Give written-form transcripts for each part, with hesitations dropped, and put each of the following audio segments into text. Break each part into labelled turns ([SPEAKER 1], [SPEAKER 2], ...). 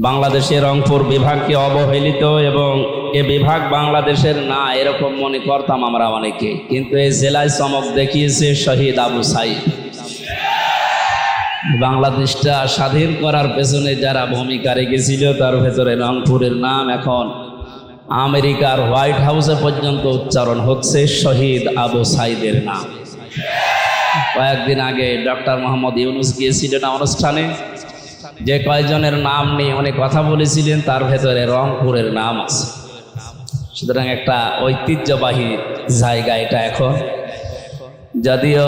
[SPEAKER 1] বাংলাদেশের রংপুর বিভাগকে অবহেলিত এবং এ বিভাগ বাংলাদেশের না এরকম মনে করতাম আমরা অনেকে, কিন্তু এই জেলায় চমক দেখিয়েছে শহীদ আবু সাইদ। বাংলাদেশটা স্বাধীন করার পেছনে যারা ভূমিকা রেখেছিল তার ভেতরে রংপুরের নাম এখন আমেরিকার হোয়াইট হাউসে পর্যন্ত উচ্চারণ হচ্ছে শহীদ আবু সাইদের নাম। কয়েকদিন আগে ডক্টর মোহাম্মদ ইউনুস গিয়েছিলেন অনুষ্ঠানে, যে কয়েকজনের নাম নিয়ে উনি কথা বলেছিলেন তার ভেতরে রংপুরের নাম আছে। সুতরাং একটা ঐতিহ্যবাহী জায়গা এটা এখন, যদিও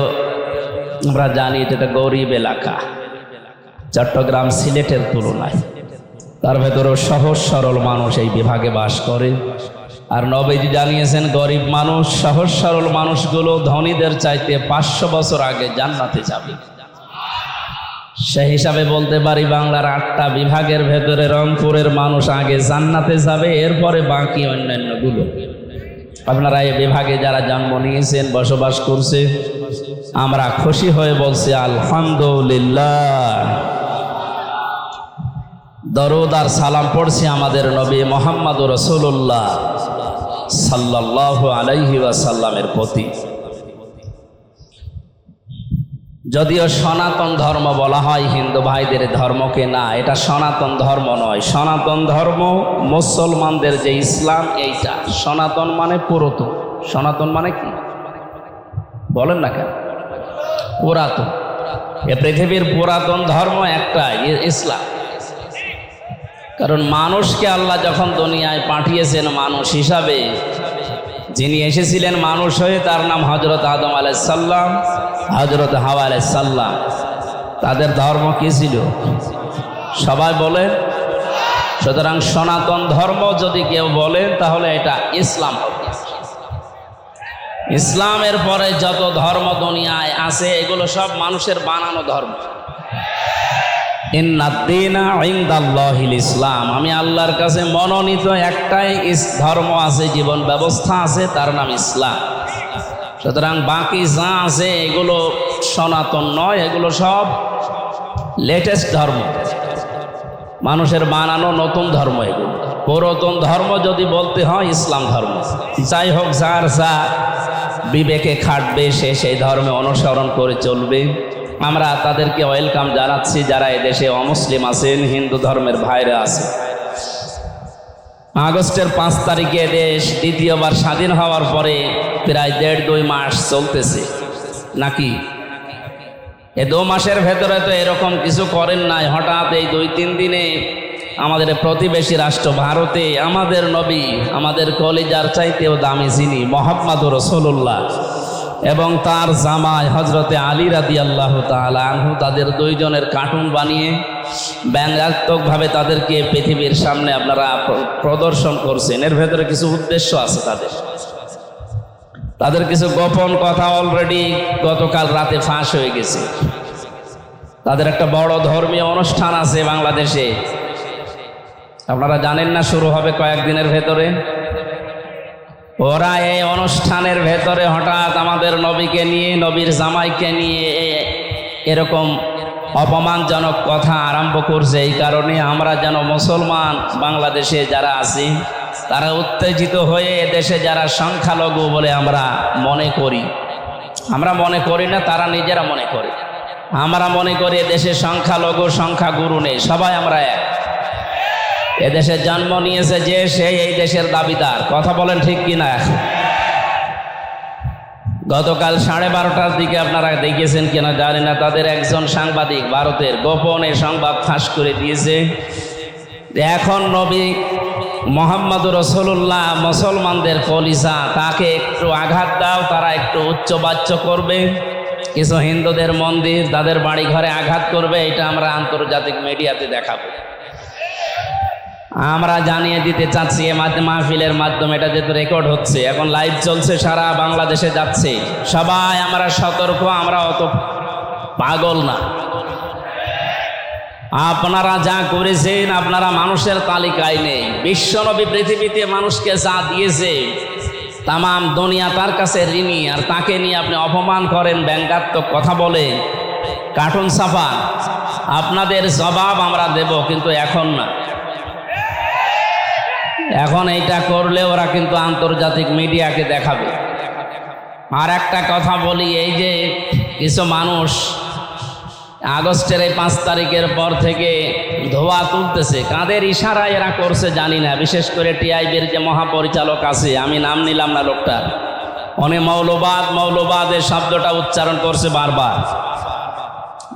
[SPEAKER 1] আমরা জানি এটা গরিব এলাকা চট্টগ্রাম সিলেটের তুলনায়, তার ভেতরেও সহজ সরল মানুষ এই বিভাগে বাস করে। আর নবীজি জানিয়েছেন গরিব মানুষ সহজ সরল মানুষগুলো ধনীদের চাইতে 500 বছর আগে জান্নাতে যাবে। সেই হিসাবে বলতে পারি বাংলার 8টা বিভাগের ভেতরে রংপুরের মানুষ আগে জান্নাতে যাবে, এরপরে বাকি অন্যান্যগুলো। আপনারা এই বিভাগে যারা জন্ম নিয়েছেন বসবাস করছে, আমরা খুশি হয়ে বলছি আলহামদুলিল্লাহ। দরুদ আর সালাম পড়ছি আমাদের নবী মুহাম্মদুর রাসূলুল্লাহ সাল্লাল্লাহু আলাইহি ওয়াসাল্লামের প্রতি। যদিও সনাতন ধর্ম বলা হয় হিন্দু ভাইদের ধর্মকে, না, এটা সনাতন ধর্ম নয়। সনাতন ধর্ম মুসলমানদের যে ইসলাম, এইটা সনাতন মানে পুরাতন। সনাতন মানে কি বলেন না কেন? পুরাতন। এ পৃথিবীর পুরাতন ধর্ম একটা ইসলাম। কারণ মানুষকে আল্লাহ যখন দুনিয়ায় পাঠিয়েছেন মানুষ হিসাবে, যিনি এসেছিলেন মানুষ হয়ে, তার নাম হযরত আদম আলাইহিস সালাম, হযরত হাওয়া আলাইহিস সালাম। তাদের ধর্ম কি ছিল সবাই বলেন? সুতরাং সনাতন ধর্ম যদি কেউ বলেন তাহলে এটা ইসলাম। ইসলামের পরে যত ধর্ম দুনিয়ায় আছে এগুলো সব মানুষের বানানো ধর্ম। ইন্নাদ-দীনা ইনদাল্লাহিল ইসলাম, আমি আল্লাহর কাছে মনোনীত একটাই ধর্ম আছে, জীবন ব্যবস্থা আছে, তার নাম ইসলাম। সুতরাং বাকি যা আছে এগুলো সনাতন নয়, এগুলো সব লেটেস্ট ধর্ম, মানুষের বানানো নতুন ধর্ম। এগুলো পুরাতন ধর্ম যদি বলতে হয় ইসলাম ধর্ম। যাই হোক, যার যা বিবেকে খাটবে সে সেই ধর্মে অনুসরণ করে চলবে। আমরা তাদেরকে ওয়েলকাম জানাচ্ছি যারা এদেশে অমুসলিম আছেন, হিন্দু ধর্মের ভাইরা আছে। আগস্টের 5 তারিখে দেশ দ্বিতীয়বার স্বাধীন হওয়ার পরে প্রায় 1.5-2 মাস চলতেছে নাকি? এই 2 মাসের ভেতরে তো এরকম কিছু করেন নাই। হঠাৎ এই 2-3 দিনে আমাদের প্রতিবেশী রাষ্ট্র ভারতে আমাদের নবী, আমাদের কলিজার চাইতেও দামি যিনি মুহাম্মদুর রাসূলুল্লাহ এবং তার জামাই হযরতে আলী রাদিয়াল্লাহু তাআলা আনহু, তাদের 2 জনের কার্টুন বানিয়ে ব্যঙ্গাত্মকভাবে তাদেরকে পৃথিবীর সামনে আপনারা প্রদর্শন করছেন। এর ভেতরে কিছু উদ্দেশ্য আছে, তাদের কিছু গোপন কথা অলরেডি গতকাল রাতে ফাঁস হয়ে গেছে। তাদের একটা বড় ধর্মীয় অনুষ্ঠান আছে বাংলাদেশে, আপনারা জানেন না? শুরু হবে কয়েকদিনের ভেতরে। ওরা এই অনুষ্ঠানের ভেতরে হঠাৎ আমাদের নবীকে নিয়ে, নবীর জামাইকে নিয়ে এরকম অপমানজনক কথা আরম্ভ করছে। এই কারণে আমরা যেন মুসলমান বাংলাদেশে যারা আছি তারা উত্তেজিত হয়ে এদেশে যারা সংখ্যালঘু বলে আমরা মনে করি, আমরা মনে করি না, তারা নিজেরা মনে করে। আমরা মনে করি এদেশে সংখ্যালঘু সংখ্যাগুরু নেই, সবাই আমরা এক। এদেশে জন্ম নিয়েছে যে, সেই এই দেশের দাবিদার। কথা বলেন ঠিক কিনা? গতকাল 12:30টার দিকে আপনারা দেখেছেন কিনা জানি না, তাদের একজন সাংবাদিক ভারতের গোপনে সংবাদ ফাঁস করে দিয়েছে এখন নবী মুহাম্মদুর রাসূলুল্লাহ মুসলমানদের কলিজা, তাকে একটু আঘাত দাও, তারা একটু উচ্চবাচ্য করবে, কিছু হিন্দুদের মন্দির, তাদের বাড়ি ঘরে আঘাত করবে। এটা আমরা আন্তর্জাতিক মিডিয়াতে দেখাবো। আমরা জানিয়ে দিতে চাচ্ছি এ মাহফিলের মাধ্যমে, এটা যেহেতু রেকর্ড হচ্ছে, এখন লাইভ চলছে, সারা বাংলাদেশে যাচ্ছে, সবাই আমরা সতর্ক, আমরা অত পাগল না। আপনারা যা করেছেন আপনারা মানুষের তালিকায় নেই। বিশ্বনবী পৃথিবীতে মানুষকে যা দিয়েছে তাম দুনিয়া তার কাছে ঋণী, আর তাকে নিয়ে আপনি অপমান করেন, ব্যঙ্গাত্মক কথা বলেন, কার্টুন ছাপান। আপনাদের জবাব আমরা দেব, কিন্তু এখন না। এখন এইটা করলে ওরা কিন্তু আন্তর্জাতিক মিডিয়াকে দেখাবে। আর একটা কথা বলি, এই যে কিছু মানুষ আগস্টের এই 5 তারিখের পর থেকে ধোয়া তুলতেছে, কাদের ইশারায় এরা করছে জানি না। বিশেষ করে টিআইবির যে মহাপরিচালক আছে, আমি নাম নিলাম না লোকটা, উনি মৌলবাদের শব্দটা উচ্চারণ করছে বারবার।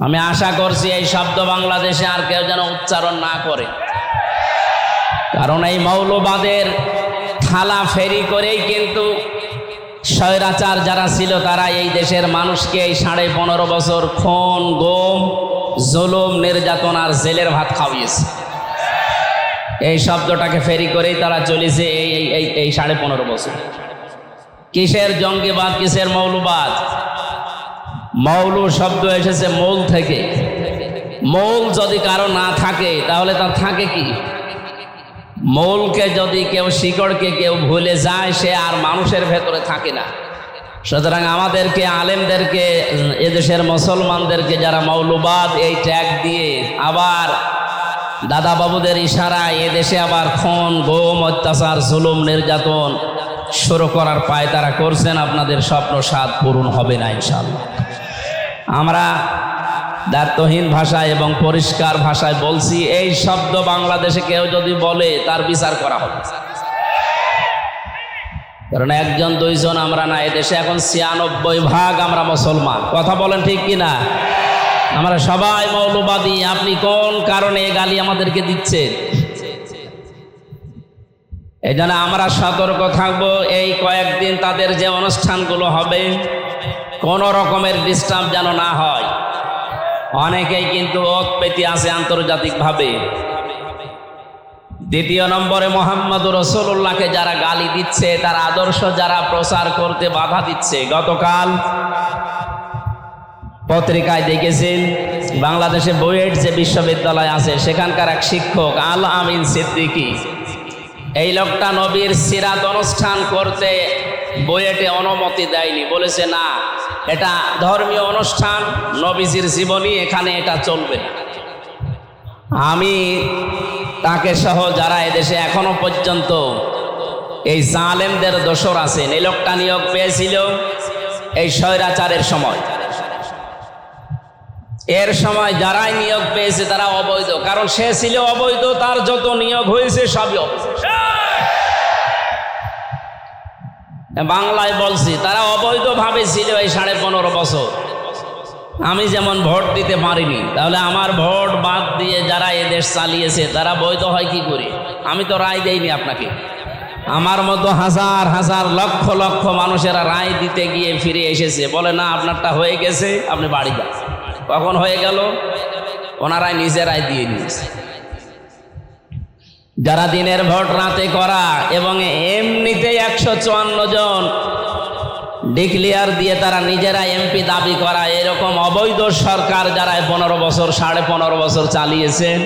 [SPEAKER 1] আমি আশা করছি এই শব্দ বাংলাদেশে আর কেউ যেন উচ্চারণ না করে, কারণ এই মৌলবাদের থালা ফেরি করেই কিন্তু স্বৈরাচার যারা ছিল তারা এই দেশের মানুষকে এই 15.5 বছর খুন, গুম, জুলুম, নির্যাতন আর জেলের ভাত খাওয়িয়েছে। এই শব্দটাকে ফেরি করেই তারা চলেছে এই 15.5 বছর। কিসের জঙ্গিবাদ, কিসের মৌলবাদ? মৌল শব্দ এসেছে মূল থেকে। মূল যদি কারো না থাকে তাহলে তার থাকে কি? মূলকে যদি কেউ, শিকড়কে কেউ ভুলে যায়, সে আর মানুষের ভেতরে থাকে না। সুতরাং আমাদেরকে, আলেমদেরকে, এদেশের মুসলমানদেরকে যারা মৌলবাদ এই ট্যাগ দিয়ে আবার দাদা বাবুদের ইশারায় এদেশে আবার খুন, গুম, অত্যাচার, জুলুম, নির্যাতন শুরু করার পায় তারা করছেন, আপনাদের স্বপ্ন সাধ পূরণ হবে না ইনশাআল্লাহ। আমরা দায়িত্বহীন ভাষায় এবং পরিষ্কার ভাষায় বলছি, এই শব্দ বাংলাদেশে কেউ যদি বলে তার বিচার করা হবে। কারণ 1 2 জন আমরা না, এদেশে এখন 96% আমরা মুসলমান। কথা বলেন ঠিক কিনা? আমরা সবাই মৌলবাদী। আপনি কোন কারণে এই গালি আমাদেরকে দিচ্ছেন? এই জন্য আমরা সতর্ক থাকবো। এই কয়েকদিন তাদের যে অনুষ্ঠানগুলো হবে, কোন রকমের ডিস্টার্ব যেন না হয়। অনেকেই কিন্তু ওত পেতে আছে আন্তর্জাতিকভাবে। 2 নম্বরে মোহাম্মদুর রাসূলুল্লাহকে যারা গালি দিচ্ছে, তার আদর্শ যারা প্রচার করতে বাধা দিচ্ছে। গতকাল পত্রিকায় দেখেছেন, বাংলাদেশে বুয়েট যে বিশ্ববিদ্যালয় আছে সেখানকার এক শিক্ষক আল আমিন সিদ্দিকী, এই লোকটা নবীর সিরাত অনুষ্ঠান করতে বুয়েটে অনুমতি দেয়নি। বলেছে না, এটা ধর্মীয় অনুষ্ঠান, নবীজির জীবনী, এখানে এটা চলবে না। আমি তাকে সহ যারা এদেশে এখনো পর্যন্ত এই জালেমদের দোসর আছেন, এই লোকটা নিয়োগ পেয়েছিল এই স্বৈরাচারের সময়। এর সময় যারাই নিয়োগ পেয়েছে তারা অবৈধ, কারণ সে ছিল অবৈধ, তার যত নিয়োগ হয়েছে সবই অবৈধ। বাংলায় বলছি, তারা অবৈধভাবে ছিল এই 15.5 বছর। আমি যেমন ভোট দিতে পারিনি, তাহলে আমার ভোট বাদ দিয়ে যারা এদেশ চালিয়েছে তারা বৈধ হয় কি করে? আমি তো রায় দেইনি আপনাকে। আমার মতো হাজার হাজার লক্ষ লক্ষ মানুষেরা রায় দিতে গিয়ে ফিরে এসেছে, বলে না আপনারটা হয়ে গেছে, আপনি বাড়ি যান। কখন হয়ে গেল? ওনারাই নিজেরাই দিয়ে নিয়েছে। যারা দিনের ভোট রাতে করা এবং এমনিতেই 154 জন ডিক্লিয়ার দিয়ে তারা নিজেরা এমপি দাবি করা, এরকম অবৈধ সরকার যারা 15 বছর 15.5 বছর চালিয়েছেন,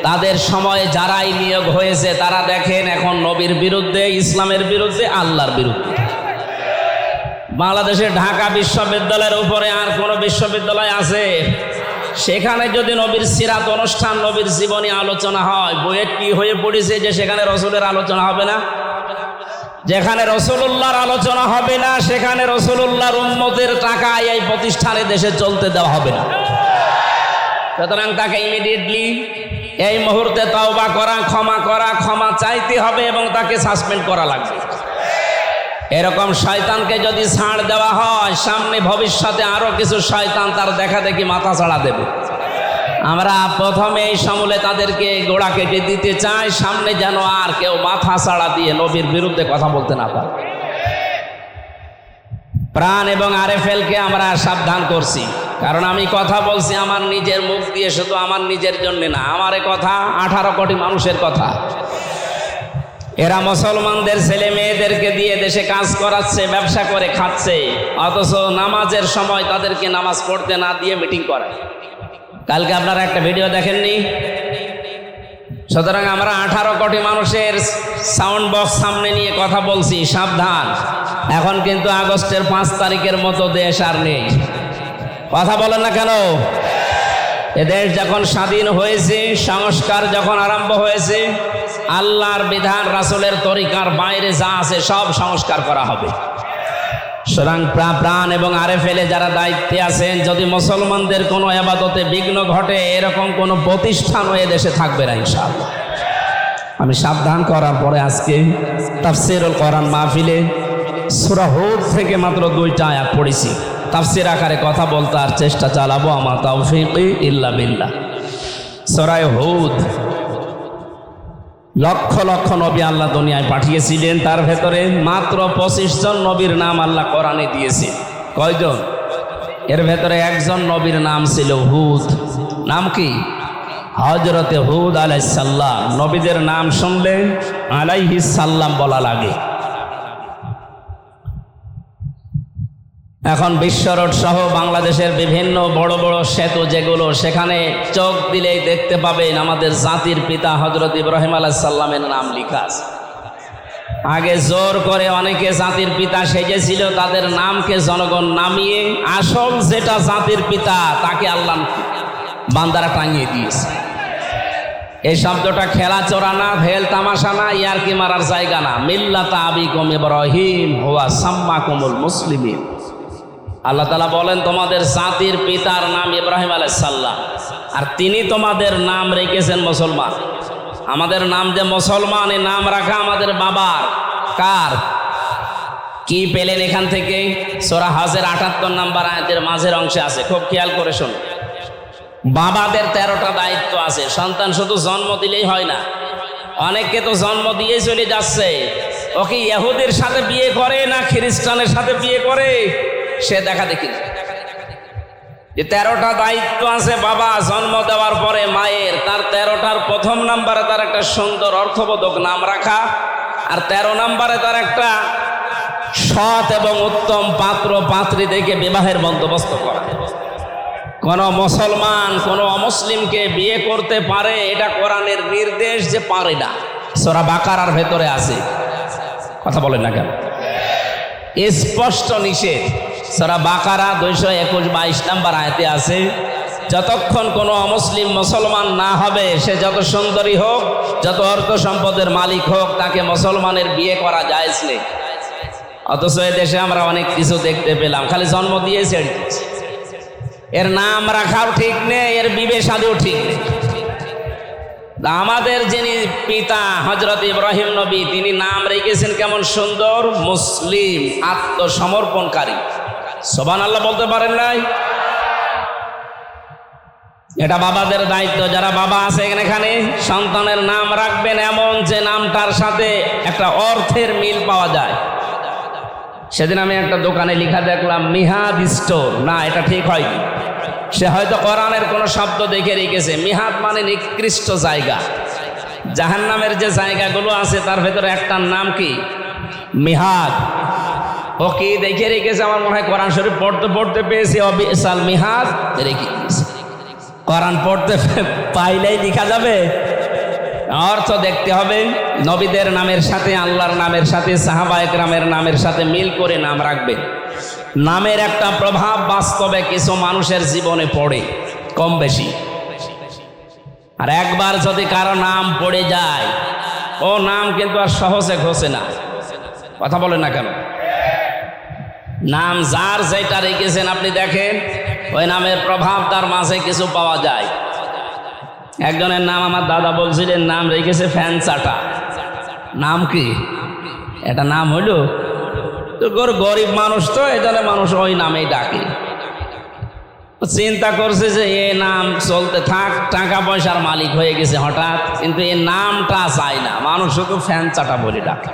[SPEAKER 1] তাদের সময়ে যারাই নিয়োগ হয়েছে তারা দেখেন এখন নবীর বিরুদ্ধে, ইসলামের বিরুদ্ধে, আল্লাহর বিরুদ্ধে। বাংলাদেশের ঢাকা বিশ্ববিদ্যালয়ের উপরে আর কোন বিশ্ববিদ্যালয় আছে? সেখানে যদি নবীর সিরাত অনুষ্ঠান, নবীর জীবনী আলোচনা হয়, বুয়েট কি হয়ে পড়েছে যে সেখানে রসুলের আলোচনা হবে না? যেখানে রসুলুল্লাহর আলোচনা হবে না, সেখানে রসুলুল্লাহর উম্মতের টাকায় এই প্রতিষ্ঠানে দেশে চলতে দেওয়া হবে না। সুতরাং তাকে ইমিডিয়েটলি এই মুহূর্তে তওবা করা, ক্ষমা চাইতে হবে এবং তাকে সাসপেন্ড করা লাগবে। এরকম শয়তানকে যদি ছাড় দেওয়া হয়, সামনে ভবিষ্যতে আরো কিছু শয়তান তার দেখা দেখি মাথা ছাড়া দেবে। আমরা প্রথমে এই সমূলে তাদেরকে গোড়া কেটে দিতে চাই, সামনে যেন আর কেউ মাথা ছাড়া দিয়ে নবীর বিরুদ্ধে কথা বলতে না পারে। প্রাণ এবং আরএফএলকে আমরা সাবধান করছি, কারণ আমি কথা বলছি আমার নিজের মুখ দিয়ে, শুধু আমার নিজের জন্য না, আমার কথা 18 কোটি মানুষের কথা। এরা মুসলমানদের ছেলে মেয়েদেরকে দিয়ে দেশে কাজ করাচ্ছে, ব্যবসা করে খাচ্ছে, অথচ নামাজের সময় তাদেরকে নামাজ পড়তে না দিয়ে মিটিং করে। কালকে আপনারা একটা ভিডিও দেখেননি? সুতরাং আমরা 18 কোটি মানুষের সাউন্ড বক্স সামনে নিয়ে কথা বলছি, সাবধান। এখন কিন্তু আগস্টের 5 তারিখের মতো দেশ আর নেই। কথা বলেন না কেন? এ দেশ যখন স্বাধীন হয়েছে, সংস্কার যখন আরম্ভ হয়েছে, আল্লাহর বিধান রাসূলের তরিকার বাইরে যা আছে সব সংস্কার করা হবে। সুতরাং প্রাণ এবং আরএফএল যারা দায়িত্বে আছেন, যদি মুসলমানদের কোনো ইবাদতে বিঘ্ন ঘটে এরকম কোনো প্রতিষ্ঠান এ দেশে থাকবে না ইনশাআল্লাহ। আমি সাবধান করার পরে আজকে তাফসীরুল কোরআন মাহফিলে সূরা হুদ থেকে মাত্র 2টা আয়াত পড়েছি। তাফসীর আকারে কথা বলতে আর চেষ্টা চালাবো, আমার তাওফীক ইল্লা বিল্লাহ। সূরা হুদ, লক্ষ লক্ষ নবী আল্লাহ দুনিয়ায় পাঠিয়েছিলেন, তার ভেতরে মাত্র 25 জন নবীর নাম আল্লাহ কোরআনে দিয়েছে। কয়জন? এর ভেতরে একজন নবীর নাম ছিল হুদ। নাম কি? হযরতে হুদ আলাইহিস সালাম। নবীদের নাম শুনলে আলাইহিস সালাম বলা লাগে। এখন বিশ্বরোড সহ বাংলাদেশের বিভিন্ন বড় বড় সেতু যেগুলো, সেখানে চোখ দিলেই দেখতে পাবেন আমাদের জাতির পিতা হযরত ইব্রাহিম আলাইহিস সালামের নাম লেখা আছে। আগে জোর করে অনেকে জাতির পিতা সেজেছিল, তাদের নামকে জনগণ নামিয়ে আসল যেটা জাতির পিতা তাকে আল্লাহ বান্দারা টাঙিয়ে দিয়েছে। এই শব্দটা খেলা চোরা না, ভেল তামাশা না, ইয়ারকি মারার জায়গা না। মিল্লাতা আবিকুম ইব্রাহিম হুয়া সাম্মাকুমুল মুসলিমিন। আল্লাহ তাআলা বলেন তোমাদের জাতির পিতার নাম ইব্রাহিম আলাইহিস সালাম, আর তিনি তোমাদের নাম রেখেছেন মুসলমান। আমাদের নাম যে মুসলমান, এই নাম রাখা আমাদের বাবার। কার? কি পেলেন এখান থেকে? সূরা হজের 78 নম্বর আয়াতের মাঝের অংশে আছে, খুব খেয়াল করে শুনুন। বাবাদের 13টা দায়িত্ব আছে। সন্তান শুধু জন্ম দিলেই হয় না, অনেককে তো জন্ম দিয়ে চলে যাচ্ছে। ও কি ইহুদির সাথে বিয়ে করে না খ্রিস্টানের সাথে বিয়ে করে সে দেখা দেখি। যে 13টা দায়িত্ব আছে বাবা জন্ম দেওয়ার পরে মায়ের, তার 13টার প্রথম নাম্বারে তার একটা সুন্দর অর্থবোধক নাম রাখা, আর 13 নম্বরে তার একটা সৎ এবং উত্তম পাত্র পাত্রী দেখে বিবাহের বন্দোবস্ত করা। কোন মুসলমান কোন অমুসলিমকে বিয়ে করতে পারে এটা কোরআনের নির্দেশ যে পারে না। সূরা বাকারার ভেতরে আছে, কথা বলেন না কেন? স্পষ্ট নিষেধ। সূরা বাকারা 221-22 নম্বর আয়াতে আছে, যতক্ষণ কোনো অমুসলিম মুসলমান না হবে, সে যত সুন্দরী হোক, যত অর্থ সম্পদের মালিক হোক, তাকে মুসলমানের বিয়ে করা জায়েজ নেই। অথচ দেশে আমরা অনেক কিছু দেখতে পেলাম, খালি জন্ম দিয়ে ছেড়ে দিচ্ছে। এর নাম রাখাও ঠিক নেই, এর বিবে শাদীও ঠিক নেই। আমাদের যিনি পিতা হযরত ইব্রাহিম নবী, তিনি নাম রেখেছেন কেমন সুন্দর, মুসলিম, আত্মসমর্পণকারী। সুবহানাল্লাহ বলতে পারেন নাই? এটা বাবাদের দায়িত্ব। যারা বাবা আছেন এখানে, সন্তানের নাম রাখবেন এমন যে নামটার সাথে একটা অর্থের মিল পাওয়া যায়। সেদিন আমি একটা দোকানে লেখা দেখলাম মিহাদ স্টোর, না এটা ঠিক হয়নি। সে হয়তো কোরআনের কোনো শব্দ দেখে রেখেছে। মিহাদ মানে নিকৃষ্ট জায়গা। জাহান্নামের যে জায়গাগুলো আছে তার ভেতরে একটার নাম কি? মিহাদ। ও কি দেখে রেখেছে? আমার মনে হয় কোরআন শরীফ পড়তে পড়তে পেয়েছি অবিসাল মিহাদ রেখে দিয়েছে। কোরআন পড়তে পাইলেই লেখা যাবে? অর্থ দেখতে হবে। নবীদের নামের সাথে, আল্লাহর নামের সাথে, সাহাবায়ে কেরামের নামের সাথে মিল করে নাম রাখবে। নামের একটা প্রভাব বাস্তবে কিছু মানুষের জীবনে পড়ে, কম বেশি। আর একবার যদি কারো নাম পড়ে যায়, ও নাম কিন্তু আর সহজে ঘষে না। কথা বলেন না কেন? নাম যার যেটা রেখেছেন আপনি দেখেন, ওই নামের প্রভাব তার মাঝে কিছু পাওয়া যায়। একজনের নাম আমার দাদা বলছিলেন, নাম রেখেছে ফ্যান চাটা। নাম কি? এটা নাম হইলো? তো গরিব মানুষ, তো এই জন্য মানুষ ওই নামেই ডাকে। চিন্তা করছে যে এ নাম চলতে থাক, টাকা পয়সার মালিক হয়ে গেছে হঠাৎ, কিন্তু এই নামটা চাই না, মানুষ শুধু ফ্যান চাটা বলে ডাকে।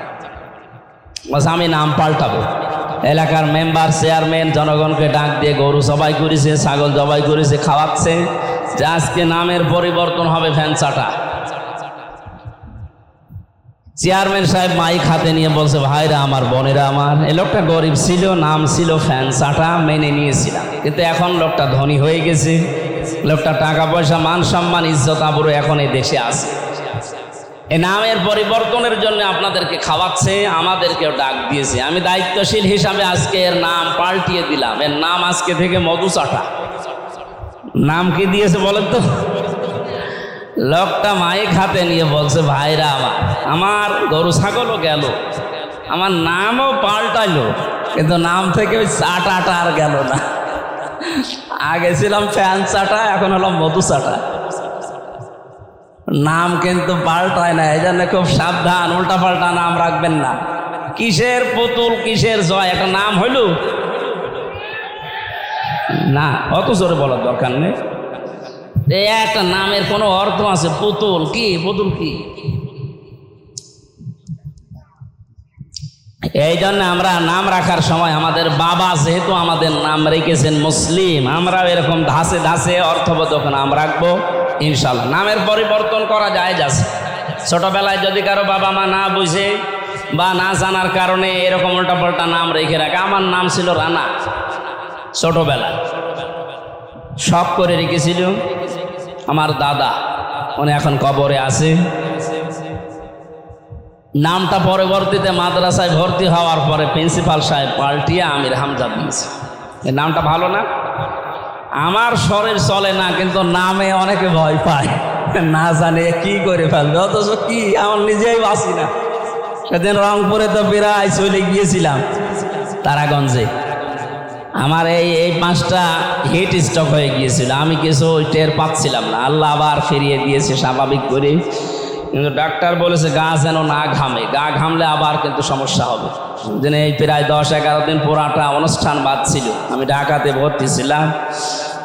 [SPEAKER 1] আমি নাম পাল্টাবো। এলাকার মেম্বার, চেয়ারম্যান জনগণকে ডাক দিয়ে গরু জবাই করেছে, ছাগল জবাই করেছে, খাওয়াচ্ছে যে আজকে নামের পরিবর্তন হবে ফ্যান চাটা। চেয়ারম্যান সাহেব মাইক হাতে নিয়ে বলছে, ভাইরা আমার, বোনেরা আমার, এই লোকটা গরিব ছিল, নাম ছিল ফ্যান চাটা, মেনে নিয়েছিলাম, কিন্তু এখন লোকটা ধনী হয়ে গেছে, লোকটা টাকা পয়সা, মান সম্মান, ইজ্জত আবরু এখন এই দেশে আছে। এই নামের পরিবর্তনের জন্য আপনাদেরকে খাওয়াচ্ছে, আমাদেরকেও ডাক দিয়েছে। আমি দায়িত্বশীল হিসাবে আজকে এর নাম পাল্টিয়ে দিলাম। এর নাম আজকে থেকে মধু চাটা। নাম কি দিয়েছে বলেন তো? লোকটা মাইক হাতে নিয়ে বলছে, ভাইরা আমার, আমার গরু ছাগলও গেল, আমার নামও পাল্টাইলো, কিন্তু নাম থেকে ওই চাটাটা আর গেল না। আগে ছিলাম ফ্যান চাটা, এখন হলাম মধু চাটা। নাম কিন্তু পাল্টায় না, এই জন্য খুব সাবধান, উল্টা পাল্টা নাম রাখবেন না। কিসের পুতুল কিসের জয়, একটা নাম হইল না, অত জোরে বলার দরকার নেই। এই একটা নামের কোনো অর্থ আছে। পুতুল কি, পুতুল কি? এই জন্য আমরা নাম রাখার সময় আমাদের বাবা যেহেতু আমাদের নাম রেখেছেন মুসলিম, আমরাও এরকম ধাসে ধাসে অর্থবোধক নাম রাখবো ইনশাল্লাহ। নামের পরিবর্তন করা যায় যাচ্ছে। ছোটবেলায় যদি কারো বাবা মা না বুঝে বা না জানার কারণে এরকম উল্টা পাল্টা নাম রেখে রাখে। আমার নাম ছিল রানা, ছোটবেলায় সব করে রেখেছিল আমার দাদা, উনি এখন কবরে আছে। নামটা পরবর্তীতে মাদ্রাসায় ভর্তি হওয়ার পরে প্রিন্সিপাল সাহেব পাল্টিয়ে আমির হামজা দিয়েছে। এই নামটা ভালো না? আমার শরীর চলে না, কিন্তু নামে অনেকে ভয় পায়, না জানে কি করে ফেলবে, অথচ কি আমার নিজেই বাঁচি না। সেদিন রংপুরে তো প্রায় চলে গিয়েছিলাম, তারাগঞ্জে আমার এই 5টা হিট স্ট্রোক হয়ে গিয়েছিল। আমি কিছু টের পাচ্ছিলাম না, আল্লাহ আবার ফিরিয়ে দিয়েছে স্বাভাবিক করে। কিন্তু ডাক্তার বলেছে গা যেন না ঘামে, গা ঘামলে আবার কিন্তু সমস্যা হবে। দিনে এই প্রায় 10-11 দিন পুরাটা অনুষ্ঠান বাদ ছিল। আমি ঢাকাতে ভর্তি ছিলাম,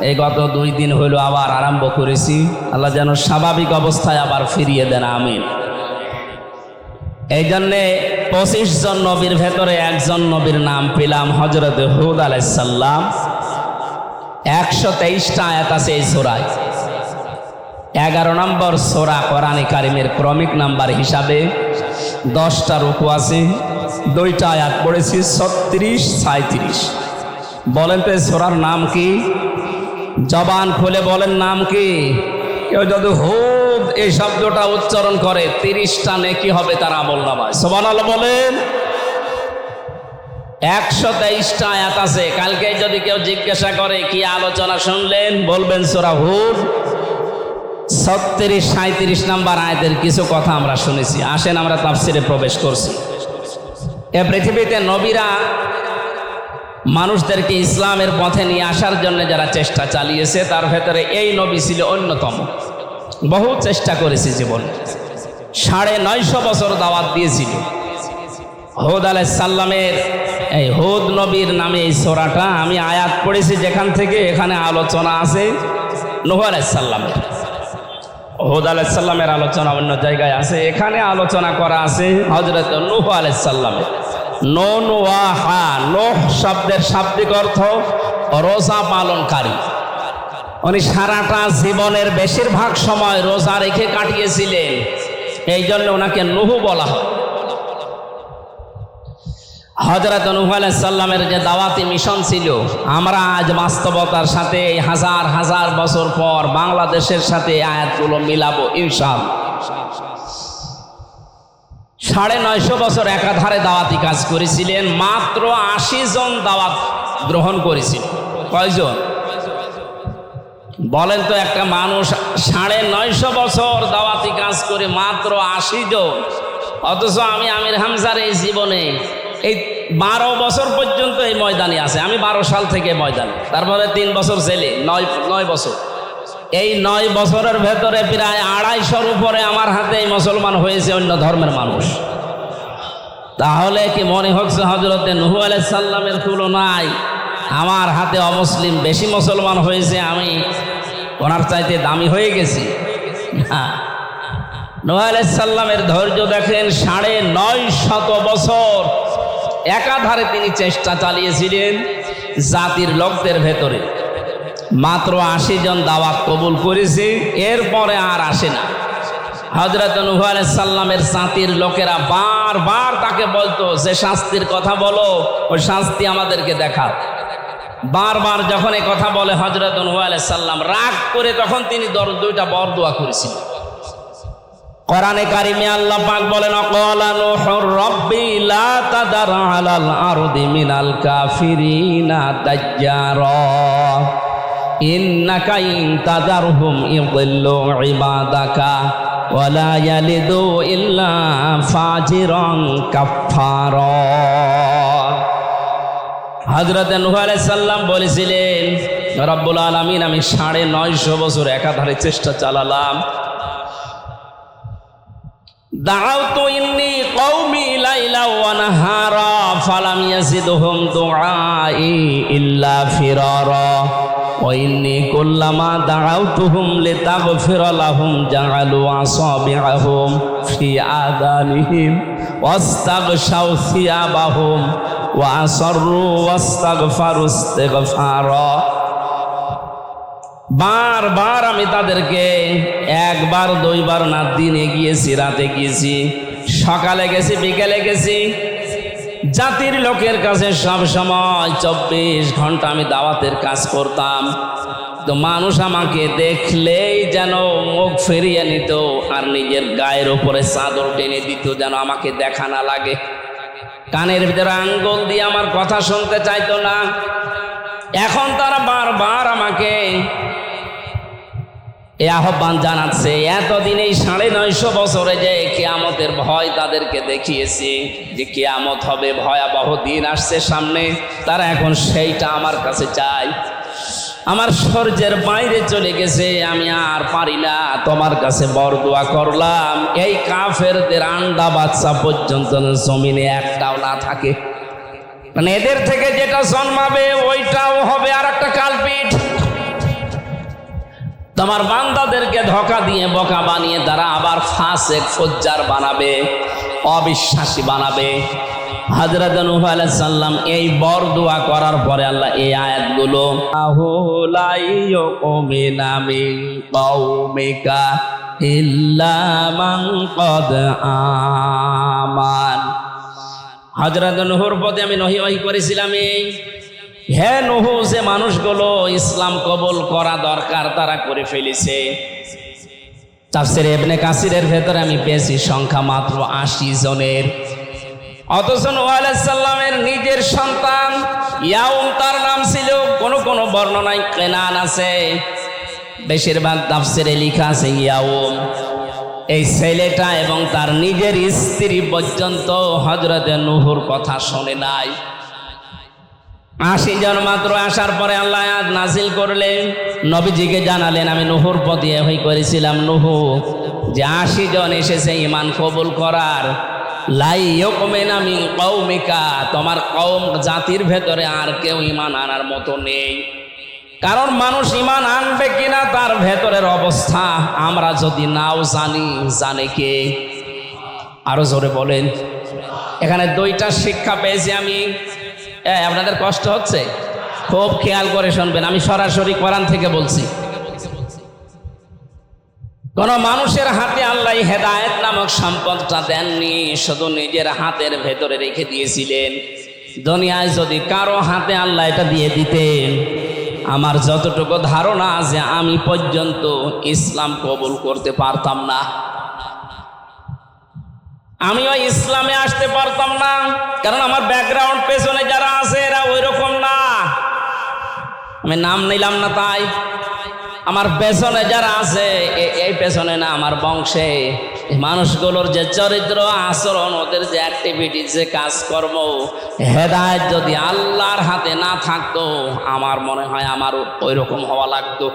[SPEAKER 1] এই গত 2 দিন হইল আবার আরম্ভ করেছি। আল্লাহ যেন স্বাভাবিক অবস্থায় আবার ফিরিয়ে দেন, আমিন। এই জন্যে 25 জন নবীর ভেতরে একজন নবীর নাম পেলাম, হযরত হুদ আলাইহিস সালাম। 123টা আয়াত আছে এই সূরায়। 11 নম্বর সূরা কোরআনে কারিমের ক্রমিক নাম্বার হিসাবে 10টা রুকু আছে, 2টা আয়াত পড়েছি 36-37। বলেন তো এই সূরার নাম কি? জবান খুলে বলেন নাম কি? কেউ যদি হুদ এই শব্দটা উচ্চারণ করে 30টা নেকি হবে তার আমলনামায়। সুবহানাল্লাহ বলেন। 123টা আয়াত আছে। কালকে যদি কেউ জিজ্ঞাসা করে কি আলোচনা শুনলেন, বলবেন সূরা হুদ 36-37 নাম্বার আয়াতের কিছু কথা আমরা শুনেছি। আসেন আমরা তাফসিরে প্রবেশ করছি। এ পৃথিবীতে নবীরা মানুষদেরকে ইসলামের পথে নিয়ে আসার জন্য যারা চেষ্টা চালিয়েছে, তার ভেতরে এই নবী ছিল অন্যতম। বহু চেষ্টা করেছে জীবনে, 950 বছর দাওয়াত দিয়েছিল। হুদ আলাইহিস সালামের এই হুদ নবীর নামে এই সূরাটা আমি আয়াত পড়েছি যেখান থেকে, এখানে আলোচনা আছে নূহ আলাইহিস সালামের। হুদ আলাইহিস সালামের আলোচনা অন্য জায়গায় আছে, এখানে আলোচনা করা আছে হযরত নূহ আলাইহিস সালামের। নোহা, নোহ শব্দের শাব্দিক অর্থ রোজা পালনকারী। উনি সারাটা জীবনের বেশিরভাগ সময় রোজা রেখে কাটিয়েছিলেন, এই জন্য ওনাকে নূহ বলা হয়। হযরত নূহ আলাইহিস সালামের যে দাওয়াতি মিশন ছিল, আমরা আজ বাস্তবতার সাথে এই হাজার হাজার বছর পর বাংলাদেশের সাথে আয়াতগুলো মিলাবো ইনশাআল্লাহ। 950 বছর একাধারে দাওয়াতি কাজ করেছিলেন, মাত্র 80 জন দাওয়াত গ্রহণ করেছিল। কয়জন বলেন তো? একটা মানুষ 950 বছর দাওয়াতি কাজ করে মাত্র 80 জন। অথচ আমি আমির হামজার এই জীবনে এই 12 বছর পর্যন্ত এই ময়দানে আছে। আমি 12 সাল থেকে ময়দানে, তারপরে 3 বছর জেলে, 9 বছর। এই 9 বছরের ভেতরে প্রায় 250-র উপরে আমার হাতে এই মুসলমান হয়েছে অন্য ধর্মের মানুষ। তাহলে কি মনে হচ্ছে হযরতে নূহ আলাইহিস সালামের তুলনায় আমার হাতে অমুসলিম বেশি মুসলমান হয়েছে, আমি ওনার চাইতে দামি হয়ে গেছি? না। নূহ আলাইহিস সালামের ধৈর্য দেখেন, 950 বছর একাধারে তিনি চেষ্টা চালিয়েছিলেন জাতির লোকদের ভেতরে। মাত্র 80 জন দাওয়াত কবুল করেছে, এরপরে আর আসে না। হযরত নূহ আলাইহিস সালামের জাতির লোকেরা বারবার তাকে বলতো যে শাস্তির কথা বলো, ওই শাস্তি আমাদেরকে দেখাও। বারবার যখন এই কথা বলে হযরত নূহ আলাইহিস সালাম রাগ করে, তখন তিনি 2টা বরদোয়া করেছিলেন। কোরআনে কারিমে আল্লাহ পাক বলেন, ক্বালা নূহুর রাব্বি লা তাদার আলাল আরদি মিনাল কাফিরিনা দাজ্জারা। ইন্নাকা ইন তাযারহুম ইউদিল্লু ইবাদাকা ওয়ালা ইয়ালিদু ইল্লা ফাজিরান কাফফারা। হযরত নূহ আলাইহিস সালাম বলেছিলেন, রব্বুল আলামিন আমি 950 বছর একাধারে চেষ্টা চালালাম, দাআউতু ইন্নী কওমি লাইলা ওয়া নাহারা ফালাম ইয়াজিদহুম দুআই ইল্লা ফিরারা ওয়া ইন্নী কুল্লামা দাআউতুহুম লিতাগফিরা লাহুম জাআলু আসাবি'আহুম ফি আযানিহিম ওয়াস্তাগশাউ সিয়াবাহুম ওয়া আসররু ওয়াস্তাগফারু ইস্তিগফারা। বারবার আমি তাদেরকে একবার দুইবার না, দিনে গিয়েছি, রাতে গিয়েছি, সকালে গেছি, বিকেলে গেছি, জাতির লোকের কাছে সব সময় 24 ঘন্টা আমি দাওয়াতের কাজ করতাম। তো মানুষ আমাকে দেখলেই যেন মুখ ফিরিয়ে নিত আর নিজের গায়ের উপরে চাদর টেনে দিত যেন আমাকে দেখা না লাগে। কানের ভিতরে আঙ্গুল দিয়ে আমার কথা শুনতে চাইতো না। এখন তারা বারবার আমাকে এই আহ্বান জানাচ্ছে। এতদিন এই 950 বছরে যে কিয়ামতের ভয় তাদেরকে দেখিয়েছি, যে কিয়ামত হবে, ভয়াবহ দিন আসছে সামনে, তারা এখন সেইটা আমার কাছে চায়। আমার সহ্যের বাইরে চলে গেছে, আমি আর পারি না। তোমার কাছে বরদোয়া করলাম এই কাফেরদের আন্ডা বাচ্চা পর্যন্ত জমিনে একটাও না থাকে, মানে এদের থেকে যেটা জন্মাবে ওইটাও হবে আর একটা কালপিট। তোমার বান্দাদেরকে ধোঁকা দিয়ে বোকা বানিয়ে তারা আবার ফাসেক ফুজ্জার বানাবে, অবিশ্বাসী বানাবে। হযরত নূহ আলাইহিস সালাম এই বরদোয়া করার পরে আল্লাহ এই আয়াতগুলো আহুলাইয়ুমিনা মিন কওমিকা ইল্লা মান ক্বাদ আমান। হযরত নূহর প্রতি আমি নহিওয়াহি করেছিলাম, এই হে নূহ, যে মানুষগুলো ইসলাম কবুল করা দরকার তারা করে ফেলেছে। তাফসীরে ইবনে কাসিরের ভেতরে আমি পেয়েছি সংখ্যা মাত্র 80 জনের। অথচ নূহ আলাইহিস সালামের নিজের সন্তান ইয়াউম তার নাম ছিল, কোন বর্ণনায় কেনান আছে, বেশিরভাগ তাফসীরে লেখা আছে ইয়াউম। এই ছেলেটা এবং তার নিজের স্ত্রী পর্যন্ত হযরত নূহর কথা শোনে নাই। 80 জন মাত্র আসার পরে আল্লাহ আয়াত নাজিল করলেন, নবীজিকে জানালেন আমি নূহর প্রতি ওহী করেছিলাম, নূহ যে 80 জন এসেছে ঈমান কবুল করার, লাই ইউমিনা মিন কওমিকা, তোমার কওম জাতির ভেতরে আর কেউ ঈমান আনার মতো নেই। কারণ মানুষ ঈমান আনবে কিনা তার ভেতরের অবস্থা আমরা যদি নাও জানি, জানে কে? আরো জোরে বলেন। এখানে 2টা শিক্ষা পেয়েছি আমি। আপনাদের কষ্ট হচ্ছে? খুব খেয়াল করে শুনবেন, আমি সরাসরি কোরআন থেকে বলছি। কোন মানুষের হাতে আল্লাহ হেদায়েত নামক সম্পদটা দেননি, শুধু নিজের হাতের ভেতরে রেখে দিয়েছিলেন। দুনিয়ায় যদি কারো হাতে আল্লাহ এটা দিয়ে দিতেন, আমার যতটুকু ধারণা আছে আমি পর্যন্ত ইসলাম কবুল করতে পারতাম না, আমিও ইসলামে আসতে পারতাম না। কারণ আমার ব্যাকগ্রাউন্ড পেছনে যারা আছে এরা ওই রকম না, আমি নাম নিলাম না তাই। আমার পেছনে যারা আছে এই পেছনে না, আমার বংশে মানুষগুলোর যে চরিত্র আচরণ, ওদের যে অ্যাক্টিভিটি, যে কাজকর্ম, হেদায়েত যদি আল্লাহর হাতে না থাকতো আমার মনে হয় আমার ওই রকম হওয়া লাগতো।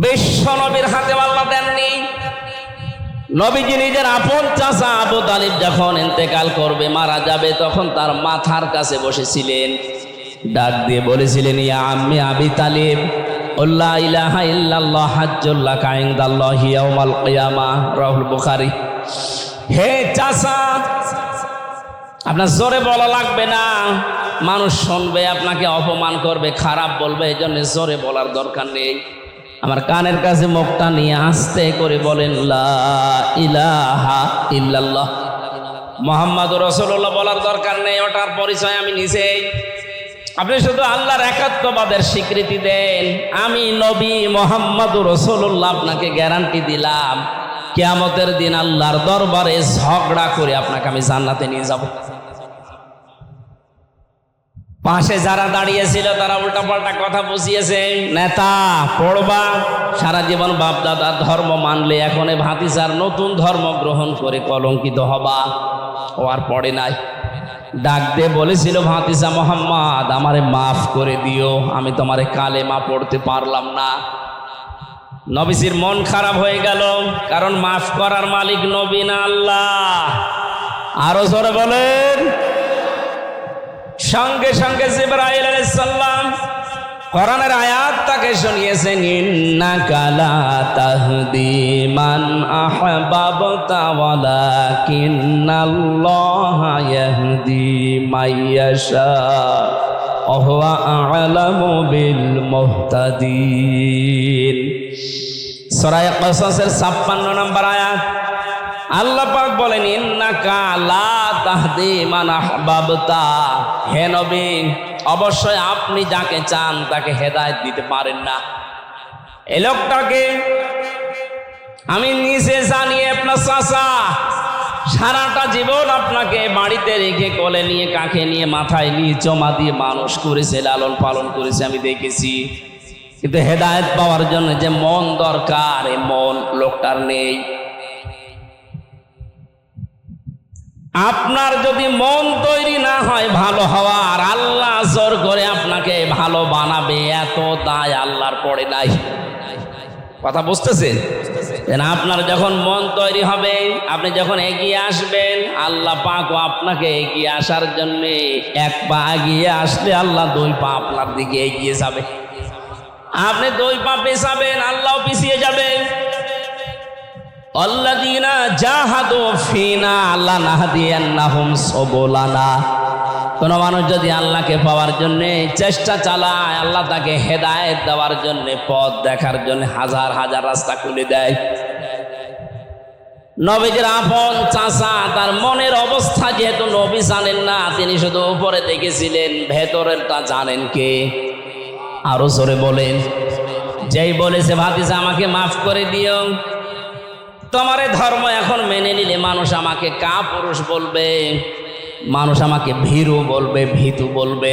[SPEAKER 1] বিশ্ব নবীর হাতে আল্লাহ দেননি। নবীজি নিজের আপন চাচা আবু তালিব যখন ইন্তেকাল করবে, মারা যাবে, তখন তার মাথার কাছে বসেছিলেন, ডাক দিয়ে বলেছিলেন, ইয়া আম্মি আবি তালিব, লা ইলাহা ইল্লাল্লাহ হাজ্জুল লাকা ইনদাল্লাহি ইয়াউমাল কিয়ামাহ, রাহুল বুখারী। হে চাচা, আপনার জোরে বলা লাগবে না, মানুষ শুনবে, আপনাকে অপমান করবে, খারাপ বলবে, এই জন্য জোরে বলার দরকার নেই। আমার কানের কাছে মুখটা নিয়ে আস্তে করে বলেন, লা ইলাহা ইল্লাল্লাহ মুহাম্মাদুর রাসূলুল্লাহ বলার দরকার নেই, ওটার পরিচয় আমি নিজেই। আপনি শুধু আল্লাহর একাত্মবাদের স্বীকৃতি দেন। আমি নবী মুহাম্মাদুর রাসূলুল্লাহ আপনাকে গ্যারান্টি দিলাম, কিয়ামতের দিন আল্লাহর দরবারে ঝগড়া করে আপনাকে আমি জান্নাতে নিয়ে যাব। পাশে যারা দাঁড়িয়েছিল তারা উল্টাপাল্টা কথা বুঝিয়েছে, নেতা পড়বা, সারা জীবন বাপ দাদার ধর্ম মানলে এখন ভাতিজার নতুন ধর্ম গ্রহণ করে কলঙ্কিত হবা। ও আর পড়ে নাই, ডাক দিয়ে বলেছিল, ভাতিজা মোহাম্মদ আমারে মাফ করে দিও, আমি তোমারে কালেমা পড়তে পারলাম না। নবীজির মন খারাপ হয়ে গেল, কারণ মাফ করার মালিক নবী না আল্লাহ। আরো জোরে বলেন। সঙ্গে সঙ্গে জিবরাইল আলাইহিস সালাম কোরআনের আয়াত তাকে শুনিয়েছেন, ইন্নাকা লা তাহদি মান আহবাবতা ওয়ালাকিন্নাল্লাহা ইয়াহদি মাইয়াশা ওয়া হুয়া আ'লামু বিল মুহতাদিন। সূরা কসসের 56 নম্বর আয়াত আল্লাহ পাক বলেন, ইন্নাকা লা তাহদি মান আহবাবতা, হে নবী অবশ্যই আপনি যাকে চান তাকে হেদায়েত দিতে পারেন না। এই লোকটাকে আমি নিজে জানিয়ে আপনার চাচা সারাটা জীবন আপনাকে বাড়িতে রেখে কোলে নিয়ে কাঁখে নিয়ে মাথায় নিয়ে চমা দিয়ে মানুষ করেছে, লালন পালন করেছে, আমি দেখেছি। কিন্তু হেদায়েত পাওয়ার জন্য যে মন দরকার, এই মন লোকটার নেই। আপনার যদি মন তৈরি না হয় ভালো হওয়ার, আল্লাহ জোর করে আপনাকে ভালো বানাবে এত দায় আল্লাহর পড়ে নাই। কথা বুঝতেছেন? আপনার যখন মন তৈরি হবে, আপনি যখন এগিয়ে আসবেন, আল্লাহ পাকও আপনাকে এগিয়ে আসার জন্য এক পা এগিয়ে আসলে আল্লাহ দুই পা আপনার দিকে এগিয়ে যাবে। আপনি দুই পা পেছাবেন, আল্লাহ পিছিয়ে যাবেন। আল্লাযীনা জাহাদু ফিনা লানাহদিয়ান্নাহুম সুবুলানা। কোন মানুষ যদি আল্লাহকে পাওয়ার জন্য চেষ্টা চালায়, আল্লাহ তাকে হেদায়েত দেওয়ার জন্য, পথ দেখার জন্য হাজার হাজার রাস্তা খুলে দেয়। নবীজির আপন চাচা, তার মনের অবস্থা যেহেতু নবী জানেন না, তিনি শুধু উপরে দেখেছিলেন, ভেতরেরটা জানেন কে? আরো জোরে বলেন। যেই বলেছে, ভাতিজা আমাকে মাফ করে দিও, তোমারে ধর্ম এখন মেনে নিলে মানুষ আমাকে কাপুরুষ বলবে, মানুষ আমাকে ভীরু বলবে, ভীতু বলবে।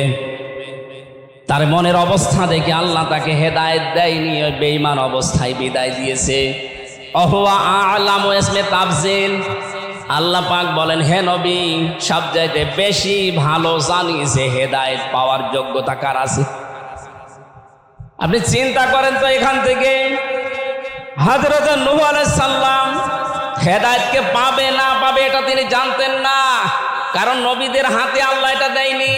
[SPEAKER 1] তার মনের অবস্থা দেখে আল্লাহ তাকে হেদায়েত দেয়নি, ওই বেঈমান অবস্থায় বিদায় দিয়েছে। অহুয়া আ'লামু ইসমে তাফজিল। আল্লাহ পাক বলেন, হে নবী সবচাইতে বেশি ভালো জানি যে হেদায়েত পাওয়ার যোগ্যতা কার আছে। আপনি চিন্তা করেন তো, এখান থেকে হযরত নূহ আলাইহিস সালাম হেদায়েতকে পাবে না পাবে এটা তিনি জানতেন না, কারণ নবীদের হাতে আল্লাহ এটা দেয়নি।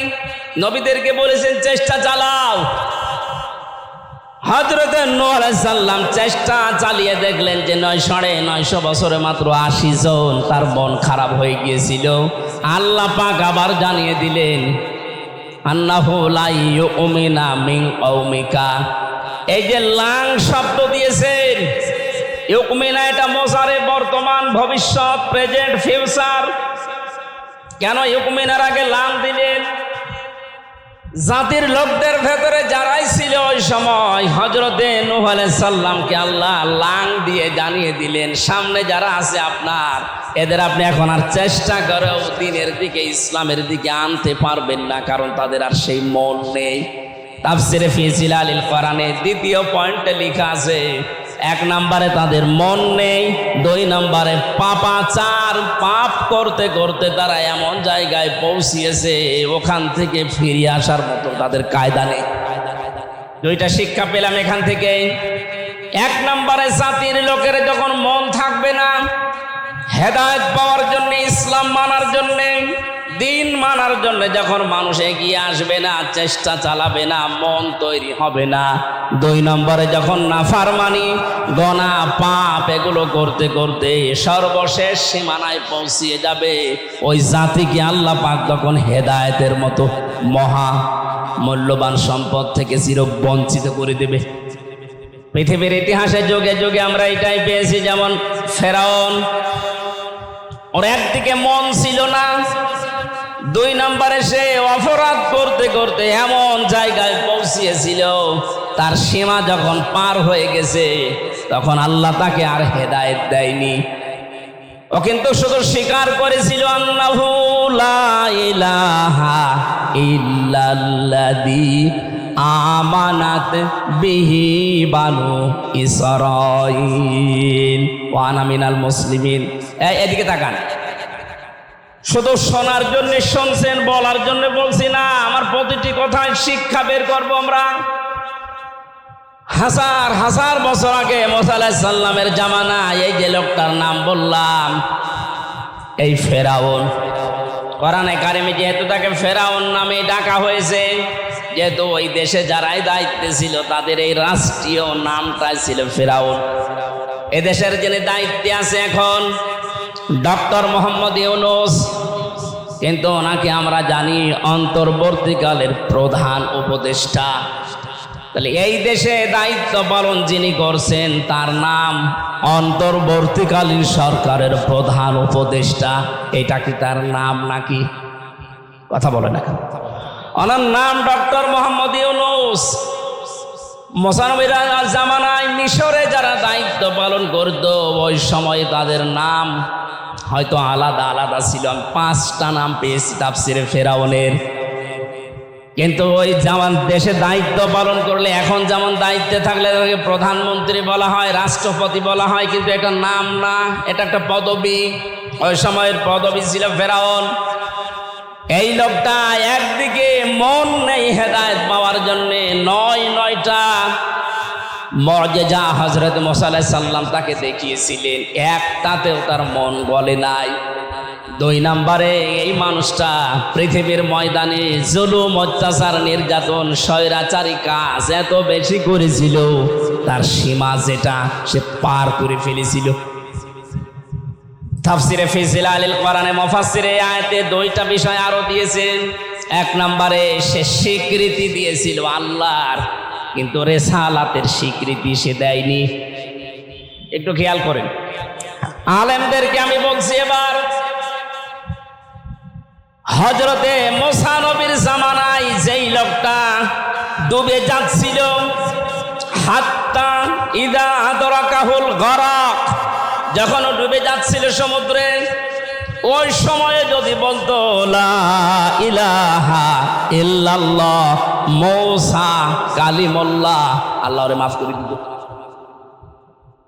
[SPEAKER 1] নবীদেরকে বলেছেন চেষ্টা চালাও। হযরত নূহ আলাইহিস সালাম চেষ্টা চালিয়ে দেখলেন যে 900 বছরে মাত্র 80 জন, তার মন খারাপ হয়ে গিয়েছিল। আল্লাহ পাক আবার জানিয়ে দিলেন, আন্নাহু লা ইউমিনা মিন কওমিকা। এই যে লাং শব্দ দিয়েছেন, ইউমিনা এটা মোজারে, বর্তমান, ভবিষ্যৎ, প্রেজেন্ট, ফিউচার। কেন ইউমিনার আগে লাং দিলেন? জাতির লোকদের ভেতরে যারাই ছিল ওই সময়, হযরতে নূহ আলাইহিস সালামকে আল্লাহ লাং দিয়ে জানিয়ে দিলেন, সামনে যারা আছে আপনার, এদের আপনি এখন আর চেষ্টা করেও দ্বীনের দিকে, ইসলামের দিকে আনতে পারবেন না, কারণ তাদের আর সেই মন নেই। তাফসিরে ফি জিলালিল কোরআনে দ্বিতীয় পয়েন্টে লেখা আছে, 1 নম্বরে তাদের মন নেই, 2 নম্বরে পাপাচার, পাপ করতে করতে তারা এমন জায়গায় পৌঁছিয়েছে ওখান থেকে ফিরে আসার মতো তাদের কায়দা নেই। 2টা শিক্ষা পেলাম এখান থেকে। 1 নম্বরে জাতির লোকের যখন মন থাকবে না হেদায়েত পাওয়ার জন্য, ইসলাম মানার জন্য, দিন মানার জন্য, যখন মানুষ এগিয়ে আসবে না, চেষ্টা চালাবে না, মন তৈরি হবে না। 2 নম্বরে যখন নাফরমানি, গোনা, পাপ এগুলো করতে করতে সর্বশেষ সীমানায় পৌঁছিয়ে যাবে, ওই জাতিকে আল্লাহ পাক তখন হেদায়েতের মতো মহা মূল্যবান সম্পদ থেকে চিরবঞ্চিত করে দেবে। পৃথিবীর ইতিহাসে যুগে যুগে আমরা এটাই পেয়েছি। যেমন ফেরাউন, ওর একদিকে মন ছিল না, 2 নম্বরে সে অপরাধ করতে করতে এমন জায়গায় পৌঁছিয়েছিল, তার সীমা যখন পার হয়ে গেছে তখন আল্লাহ তাকে আর হেদায়েত দেয়নি। ও কিন্তু শুধু স্বীকার করেছিল আল্লাহু লা ইলাহা ইল্লাল্লাযী আমানাত বিহি বানু ইসরাঈল ওয়া আনা মিনাল মুসলিমিন। এদিকে তাকান, শুধু শোনার জন্য শুনছেন, বলার জন্য বলছি না। আমার প্রতিটি কথায় শিক্ষা বের করবো আমরা। হাজার হাজার বছর আগে মুসা আলাইহিস সালামের জামানায় এই যে লোকটার নাম বললাম, এই ফেরাউন, কোরআনে কারিমে যেহেতু তাকে ফেরাউন নামে ডাকা হয়েছে, যেহেতু ওই দেশে যারাই দায়িত্বে ছিল তাদের এই রাষ্ট্রীয় নামটাই ছিল ফেরাউন। এ দেশের যিনি দায়িত্বে আছে এখন ডক্টর মোহাম্মদ ইউনূস, কিন্তু ওনাকে আমরা জানি অন্তর্বর্তীকালের প্রধান উপদেষ্টা। তাহলে এই দেশে দায়িত্ব পালন যিনি করছেন তার নাম অন্তর্বর্তীকালীন সরকারের প্রধান উপদেষ্টা। এটা কি তার নাম নাকি? কথা বলে না কেন? ওনার নাম ডক্টর মোহাম্মদ ইউনূস। মুসা নবীর জামানায় মিশরে যারা দায়িত্ব পালন করত ওই সময় তাদের নাম হয়তো আলাদা আলাদা ছিল। 5টা নাম পেয়েছি তাফসিরে ফেরাউনের। কিন্তু ওই যেমন দেশে দায়িত্ব পালন করলে, এখন যেমন দায়িত্বে থাকলে তাকে প্রধানমন্ত্রী বলা হয়, রাষ্ট্রপতি বলা হয়, কিন্তু এটা নাম না, এটা একটা পদবি। ওই সময়ের পদবি ছিল ফেরাউন। এই লোকটা একদিকে মন নেই হেদায়েত পাওয়ার জন্যে, 9টা মুজিজা হযরত মুসা আলাইহিস সালাম তাকে দেখিয়েছিলেন, একটাতেও তার মন গলে নাই। 2 নম্বরে এই মানুষটা পৃথিবীর ময়দানে জুলুম, অত্যাচার, নির্যাতন, স্বৈরাচারী কাজ এত বেশি করেছিল, তার সীমা যেটা সে পার করে ফেলেছিল। তাফসিরে ফি জিলালিল কোরআনে মুফাসসিরে আয়াতে 2টা বিষয় আরো দিয়েছেন। 1 নম্বরে সে স্বীকৃতি দিয়েছিল আল্লাহর, কিন্তু রেসালাতের স্বীকৃতি সে দেয়নি। একটু খেয়াল করেন, আলেমদেরকে আমি বলছি এবার, হযরতে মুসা নবীর জামানায় যেই লোকটা ডুবে যাচ্ছিল, হাত্তা ইদা আদরাকাহুল গরাক, যখন ডুবে যাচ্ছিল সমুদ্রে, ওই সময়ে যদি বলতো লা ইলাহা ইল্লাল্লাহ মুসা কালিমুল্লাহ, আল্লাহ ওরে মাফ করে দিত।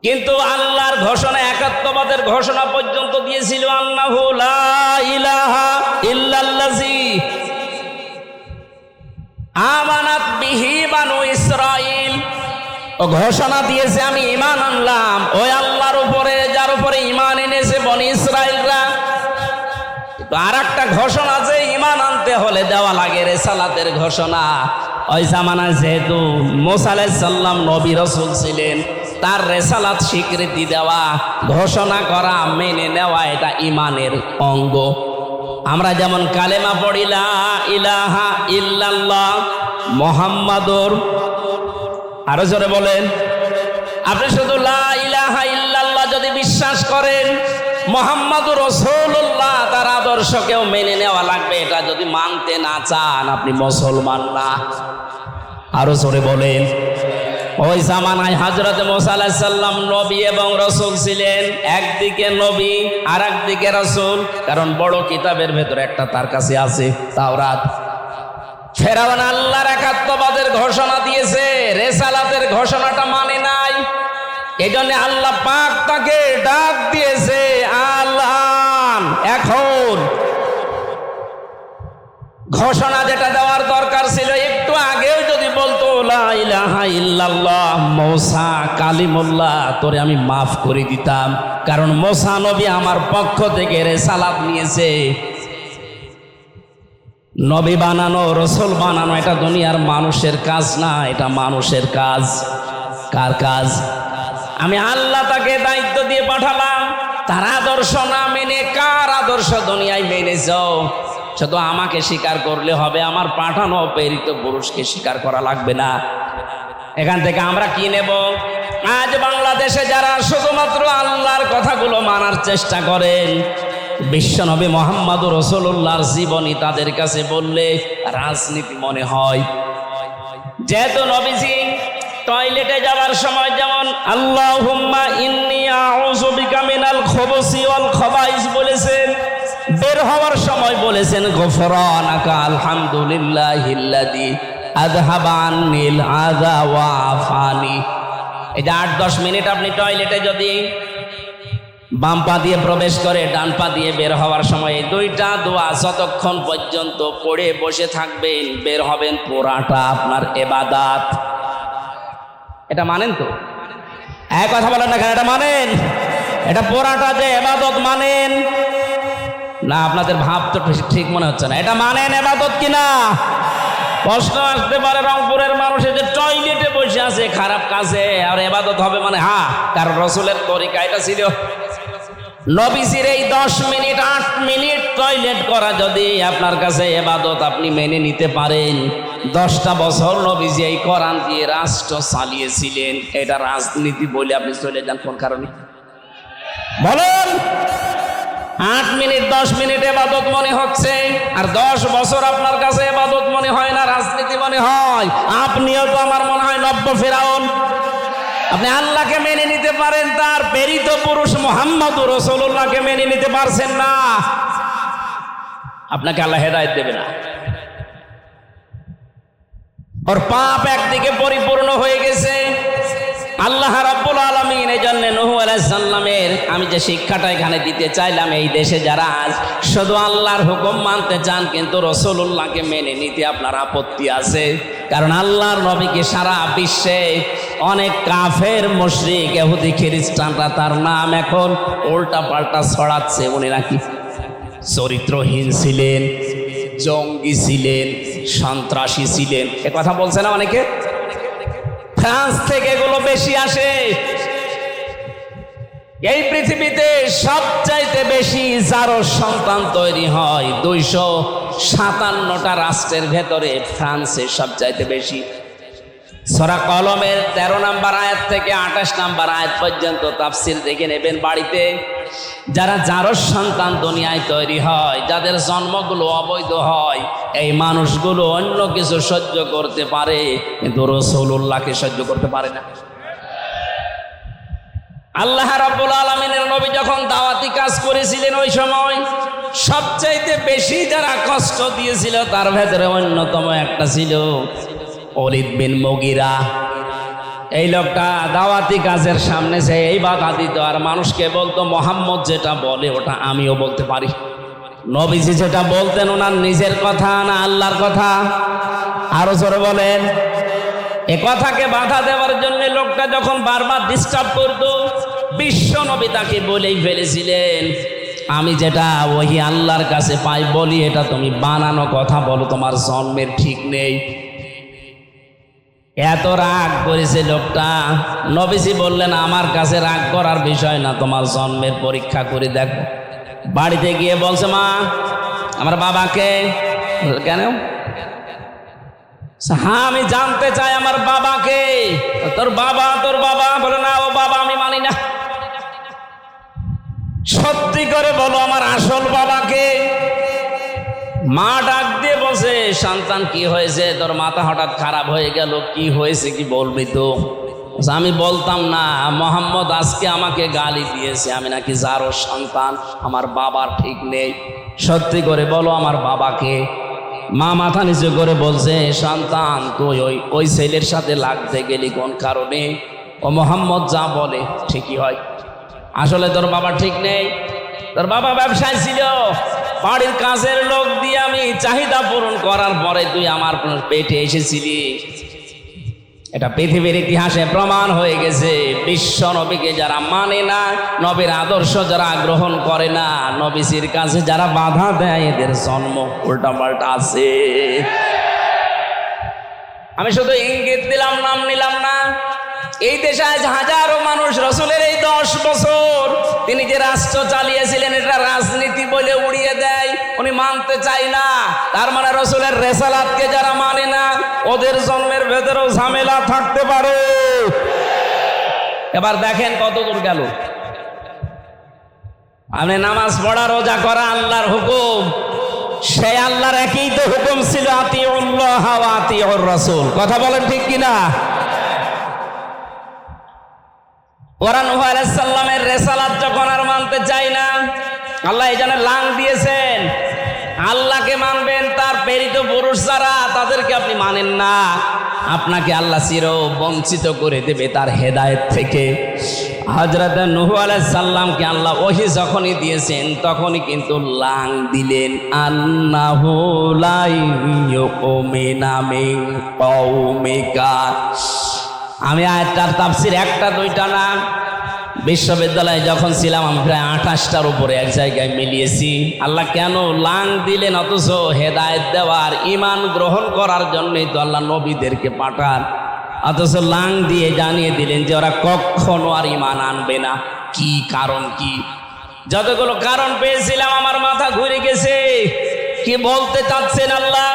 [SPEAKER 1] কিন্তু আল্লাহর ঘোষণা, একাত্মবাদের ঘোষণা পর্যন্ত দিয়েছিল, আল্লাহু লা ইলাহা ইল্লাল্লাযী আমানাত বিহি বানু ইসরাঈল। ও ঘোষণা দিয়েছে আমি ঈমান আনলাম ওই আল্লাহর উপরে যার উপরে ঈমান এনেছে বনি ইসরাঈলরা। তো আরেকটা ঘোষণা আছে, ঈমান আনতে হলে দেওয়া লাগে রিসালাতের ঘোষণা। ওই জামানায় যেহেতু মুসা আলাইহিস সালাম নবী রাসূল ছিলেন, তার রেসালাত স্বীকৃতি দেওয়া, ঘোষণা করা, মেনে নেওয়া, এটা ইমানের অঙ্গ। আমরা যেমন কালেমা পড়ি লা ইলাহা ইল্লাল্লাহ মুহাম্মাদুর, আরো জোরে বলেন। আপনি শুধু লা ইলাহা ইল্লাল্লাহ যদি বিশ্বাস করেন, মুহাম্মাদুর রাসূলুল্লাহ তার আদর্শকেও মেনে নেওয়া লাগবে। এটা যদি মানতে না চান আপনি মুসলমান না। আরো জোরে বলেন। ওই জামানায় হযরত মুসা আলাইহিস সালাম নবী এবং রাসূল ছিলেন, একদিকে নবী আর একদিকে রাসূল, কারণ বড় কিতাবের ভেতরে একটা তার কাছে আছে, তাওরাত। ফেরাউন আল্লাহর একাত্মবাদের ঘোষণা দিয়েছে, রিসালাতের ঘোষণাটা মানে নাই। এই জন্য আল্লাহ পাক তাকে ডাক দিয়েছে আল্লাহ। এখন ঘোষণা যেটা দেওয়ার দরকার ছিল একটু আগেও যদি বলতো লা ইলাহা ইল্লাল্লাহ মুসা কালিমুল্লাহ, তোরে আমি মাফ করে দিতাম, কারণ মুসা নবী আমার পক্ষ থেকে রিসালাত নিয়েছে। নবী বানানো, রসুল বানানো এটা দুনিয়ার মানুষের কাজ না, এটা মানুষের কাজ। কার কাজ? আমি আল্লাহ তাকে দায়িত্ব দিয়ে পাঠালাম, তার আদর্শ না মেনে কার আদর্শ দুনিয়ায় মেনেছ? শুধু আমাকে স্বীকার করলে হবে, আমার পাঠানো প্রেরিত পুরুষকে স্বীকার করা লাগবে না। এখান থেকে আমরা কি নেব? আজ বাংলাদেশে যারা শুধুমাত্র আল্লাহর কথাগুলো মানার চেষ্টা করেন, বিশ্বনবী মুহাম্মদুর রাসূলুল্লাহর জীবনী তাদের কাছে বললে রাজনীতি মনে হয়। যেহেতু নবীজি টয়লেটে যাওয়ার সময় যেমন আল্লাহুম্মা ইন্নী আউযু বিকা মিনাল খুবুসি ওয়াল খাবাইস বলেছেন, বের হওয়ার সময় বলেছেন গফরানাকা আলহামদুলিল্লাহিল্লাযী আযহাবা আন্নিল আযা ওয়া আফানি। এই যে 8-10 মিনিট আপনি টয়লেটে যদি বাম পা দিয়ে প্রবেশ করে ডান পা দিয়ে বের হওয়ার সময় এই দুইটা দোয়া যতক্ষণ পর্যন্ত পড়ে বসে থাকবেন, বের হবেন, পুরাটা আপনার ইবাদত। এটা মানেন তো? এক কথা বলেন না কেন? এটা মানেন? এটা পুরাটা যে ইবাদত মানেন না? আপনাদের ভাব তো ঠিক মনে হচ্ছে না। এটা মানেন ইবাদত কিনা? প্রশ্ন আসতে পারে রংপুরের মানুষের যে টয়লেটে বসে আছে খারাপ কাজে আর ইবাদত হবে মানে? হ্যাঁ, কারণ রাসূলের তরিকা এটা ছিল। নবীজির এই 10 মিনিট 8 মিনিট টয়লেট করা যদি আপনার কাছে ইবাদত আপনি মেনে নিতে পারেন, 10টা বছর নবীজি এই কোরআন দিয়ে রাষ্ট্র চালিয়েছিলেন। এটা রাজনীতি বলে আপনি চলে যান কোন কারণে বলেন? 8 মিনিট 10 মিনিট ইবাদত মনে হচ্ছে, আর 10 বছর আপনার কাছে ইবাদত মনে হয় না, রাজনীতি মনে হয়। আপনিও তো আমার মনে হয় নব্য ফেরাউন। আপনি আল্লাহকে মেনে নিতে পারেন, তার প্রেরিত পুরুষ মুহাম্মদুর রাসূলুল্লাহকে মেনে নিতে পারছেন না। আপনাকে আল্লাহ হেদায়েত দেবে না। ওর পাপ একদিকে পরিপূর্ণ হয়ে গেছে। আল্লাহ রাব্বুল আলামিন এজন্য নূহ আলাইহিস সালামের আমি যে শিক্ষাটা এখানে দিতে চাইলাম, এই দেশে যারা আজ শুধু আল্লাহর হুকুম মানতে চান কিন্তু রাসূলুল্লাহকে মেনে নিতে আপনার আপত্তি আছে, কারণ আল্লাহর নবীকে সারা বিশ্বে অনেক কাফের মুশরিক ইহুদি খ্রিস্টানরা তার নাম এখন উল্টা পাল্টা ছড়াচ্ছে। উনি নাকি চরিত্রহীন ছিলেন, জঙ্গি ছিলেন, সন্ত্রাসী ছিলেন, এ কথা বলছে না অনেকে? ফ্রান্স থেকে এগুলো বেশি আসে। এই পৃথিবীতে সবচাইতে বেশি যারও সন্তান তৈরি হয় 257টা রাষ্ট্রের ভেতরে ফ্রান্সে সবচাইতে বেশি। সূরা কলমের 13 নম্বর আয়াত থেকে 28 নম্বর আয়াত পর্যন্ত তাফসীর দেখে নেবেন বাড়িতে। যারা জারজ সন্তান দুনিয়ায় তৈরি হয়, যাদের জন্মগুলো অবৈধ হয়, এই মানুষগুলো অন্য কিছু সহ্য করতে পারে কিন্তু রাসূলুল্লাহকে সহ্য করতে পারে না। আল্লাহ রাব্বুল আলামিনের নবী যখন দাওয়াতি কাজ করেছিলেন, ওই সময় সবচাইতে বেশি যারা কষ্ট দিয়েছিল তার ভেতরে অন্যতম একটা ছিল ওলীদ বিন মুগীরা। এই লোকটা দাওয়াতি কাজের সামনে সে এই বাধা দিত আর মানুষকে বলতো মুহাম্মদ যেটা বলে ওটা আমিও বলতে পারি। নবীজি যেটা বলতেন ওনার নিজের কথা না আল্লাহর কথা? আরো জোরে বলেন। এ কথাকে বাধা দেওয়ার জন্য লোকটা যখন বারবার ডিস্টার্ব করতো, বিশ্ব নবী তাকে বলেই ফেলেছিলেন, আমি যেটা ওহি আল্লাহর কাছে পাই বলি এটা তুমি বানানো কথা বলো, তোমার জন্মের ঠিক নেই। এত রাগ করেছে লোকটা। নবীজি বললেন আমার কাছে রাগ করার বিষয় না, তোমার জন্মের পরীক্ষা করে দেখো। বাড়িতে গিয়ে বলছে মা আমার বাবাকে। কেন? হ্যাঁ আমি জানতে চাই আমার বাবাকে। তোর বাবা বলে না, ও বাবা আমি মানি না। সত্যি করে বলো আমার আসল বাবাকে। মা ডাক দিয়ে বলছে সন্তান কি হয়েছে, তোর মাথা হঠাৎ খারাপ হয়ে গেল, কি হয়েছে কি বলবি তো? আমি বলতাম না, মুহাম্মদ আজকে আমাকে গালি দিয়েছে, আমি নাকি যারও সন্তান, আমার বাবার ঠিক নেই। সত্যি করে বলো আমার বাবাকে। মা মাথা নিচু করে বলছে সন্তান তুই ওই ছেলের সাথে লাগতে গেলি কোন কারণে? ও মুহাম্মদ যা বলে ঠিকই হয়। আসলে তোর বাবা ঠিক নেই, তোর বাবা ব্যবসায় ছিল, বাড়ির কাজের লোক দিয়ে আমি চাহিদা পূরণ করার পরে তুই আমার পেটে এসেছিলি। এটা পৃথিবীর ইতিহাসে প্রমাণ হয়ে গেছে। বিশ্ব নবীকে যারা মানে না, নবীর আদর্শ যারা গ্রহণ করে না, নবীজির কাছে যারা বাধা দেয়, এদের জন্ম উল্টাপাল্টা আছে। আমি শুধু ইঙ্গিত দিলাম, নাম নিলাম না। এই দেশে আজ হাজারো মানুষ রাসূলের এই 10 বছর তিনি যে রাষ্ট্র চালিয়েছিলেন এটা রাজনীতি বলে উড়িয়ে দেয়, উনি মানতে চায় না। তার মানে রাসূলের রিসালাতকে যারা মানে না, ওদের জন্মের ভেতরেও ঝামেলা থাকতে পারে। এবার দেখেন কত দূর গেল। আপনি নামাজ পড়া, রোজা করা আল্লাহর হুকুম, সেই আল্লাহর একই তো হুকুম ছিল আতিউল্লাহ ওয়া আতিউর রাসূল। কথা বলেন ঠিক কিনা? ওরা নূহ আলাইহিস সালামের রিসালাত যখন আর মানতে চায় না, আল্লাহ এই জন্য লাং দিয়েছেন। আল্লাহকে মানবেন, তার প্রেরিত পুরুষ যারা, তাদেরকে আপনি মানেন না, আপনাকে আল্লাহ চির বঞ্চিত করে দেবে তার হেদায়েত থেকে। হযরত নূহ আলাইহিস সালামকে আল্লাহ ওহী যখনই দিয়েছেন তখনই কিন্তু লাং দিলেন, আন্নাহু লা ইউমিনা মিন কওমিকা। আমি আয়াতটার তাফসীর একটা দুইটা না, বিশ্ববিদ্যালয়ে যখন ছিলাম আমি প্রায় 28টার উপরে এক জায়গায় মিলিয়েছি। আল্লাহ কেন লাং দিলেন? অথচ হেদায়েত দেওয়ার, ঈমান গ্রহণ করার জন্যই তো আল্লাহ নবীদেরকে পাঠান, অথচ লাং দিয়ে জানিয়ে দিলেন যে ওরা কখনো আর ঈমান আনবে না। কি কারণ? কি যতগুলো কারণ পেয়েছিলাম আমার মাথা ঘুরে গেছে। কি বলতে চাচ্ছেন আল্লাহ?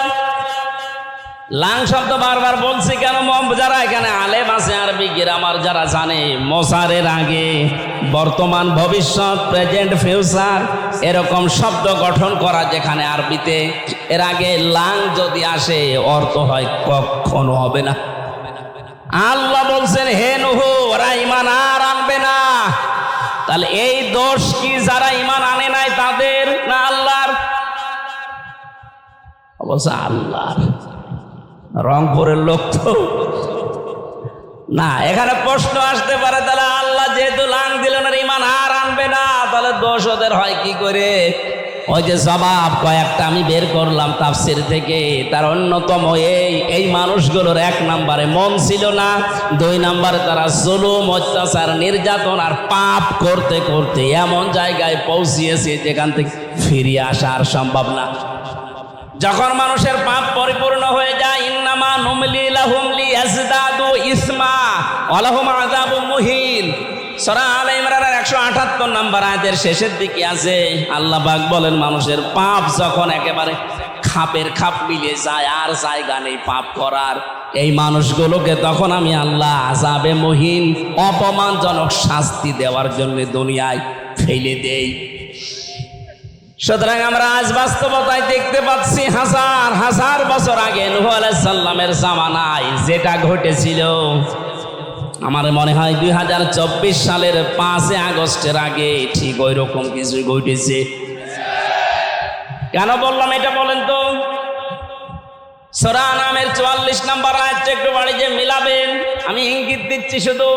[SPEAKER 1] লাং শব্দ বারবার বলছি কেন? যারা এখানে আলেম আছে, আরবি গ্রামার যারা জানে, মসারের আগে বর্তমান, ভবিষ্যৎ, প্রেজেন্ট, ফিউচার এরকম শব্দ গঠন করা যেখানে আরবিতে, এর আগে লাং যদি আসে অর্থ হয় কখনো হবে না। আল্লাহ বলছেন, হে নূহ, ওরা ঈমান আর আনবে না। তাহলে এই দোষ কি যারা ঈমান আনে নাই তাদের, না আল্লাহর? অবশ্য আল্লাহর। রংপুরের লোক তো না। এখানে প্রশ্ন আসতে পারে, তাহলে আল্লাহ যেহেতু লাং দিলেন আর ঈমান আর আনবে না, তাহলে দোষ ওদের হয় কি করে? ওই যে জবাব কয়েকটা আমি বের করলাম তাফসীর থেকে, তার অন্যতম এই মানুষগুলোর 1 নম্বরে মন ছিল না, 2 নম্বরে তারা জুলুম, অত্যাচার, নির্যাতন আর পাপ করতে করতে এমন জায়গায় পৌঁছিয়েছে যেখান থেকে ফিরিয়ে আসা আর সম্ভব না। যখন মানুষের পাপ পরিপূর্ণ হয়ে যায়, ইন্নামা নুমলি লাহুম লিয়াজদাদু ইসমা ওয়া লাহুম আযাবুম মুহিন। সূরা আলে ইমরানের 178 নম্বর আয়াতের শেষের দিকে আছে, আল্লাহ পাক বলেন, মানুষের পাপ যখন একেবারে খাপের খাপ মিলে যায় আর জায়গা নেই পাপ করার, এই মানুষগুলোকে তখন আমি আল্লাহ আযাবে মুহিন, অপমানজনক শাস্তি দেওয়ার জন্য দুনিয়ায় ফেলে দেই। সুতরাং আমরা আজ বাস্তবতায় দেখতে পাচ্ছি, হাজার হাজার বছর আগে নূহ আলাইহিস সালামের জামানায় যেটা ঘটেছিল, আমার মনে হয় 2024 সালের 5 আগস্টের আগে ঠিক ওই রকম কিছু ঘটেছে। কেন বললাম এটা বলেন তো? সূরা আনামের 44 নম্বর আয়াতটা একটু বাড়ি যে মিলাবেন, আমি ইঙ্গিত দিচ্ছি শুধু।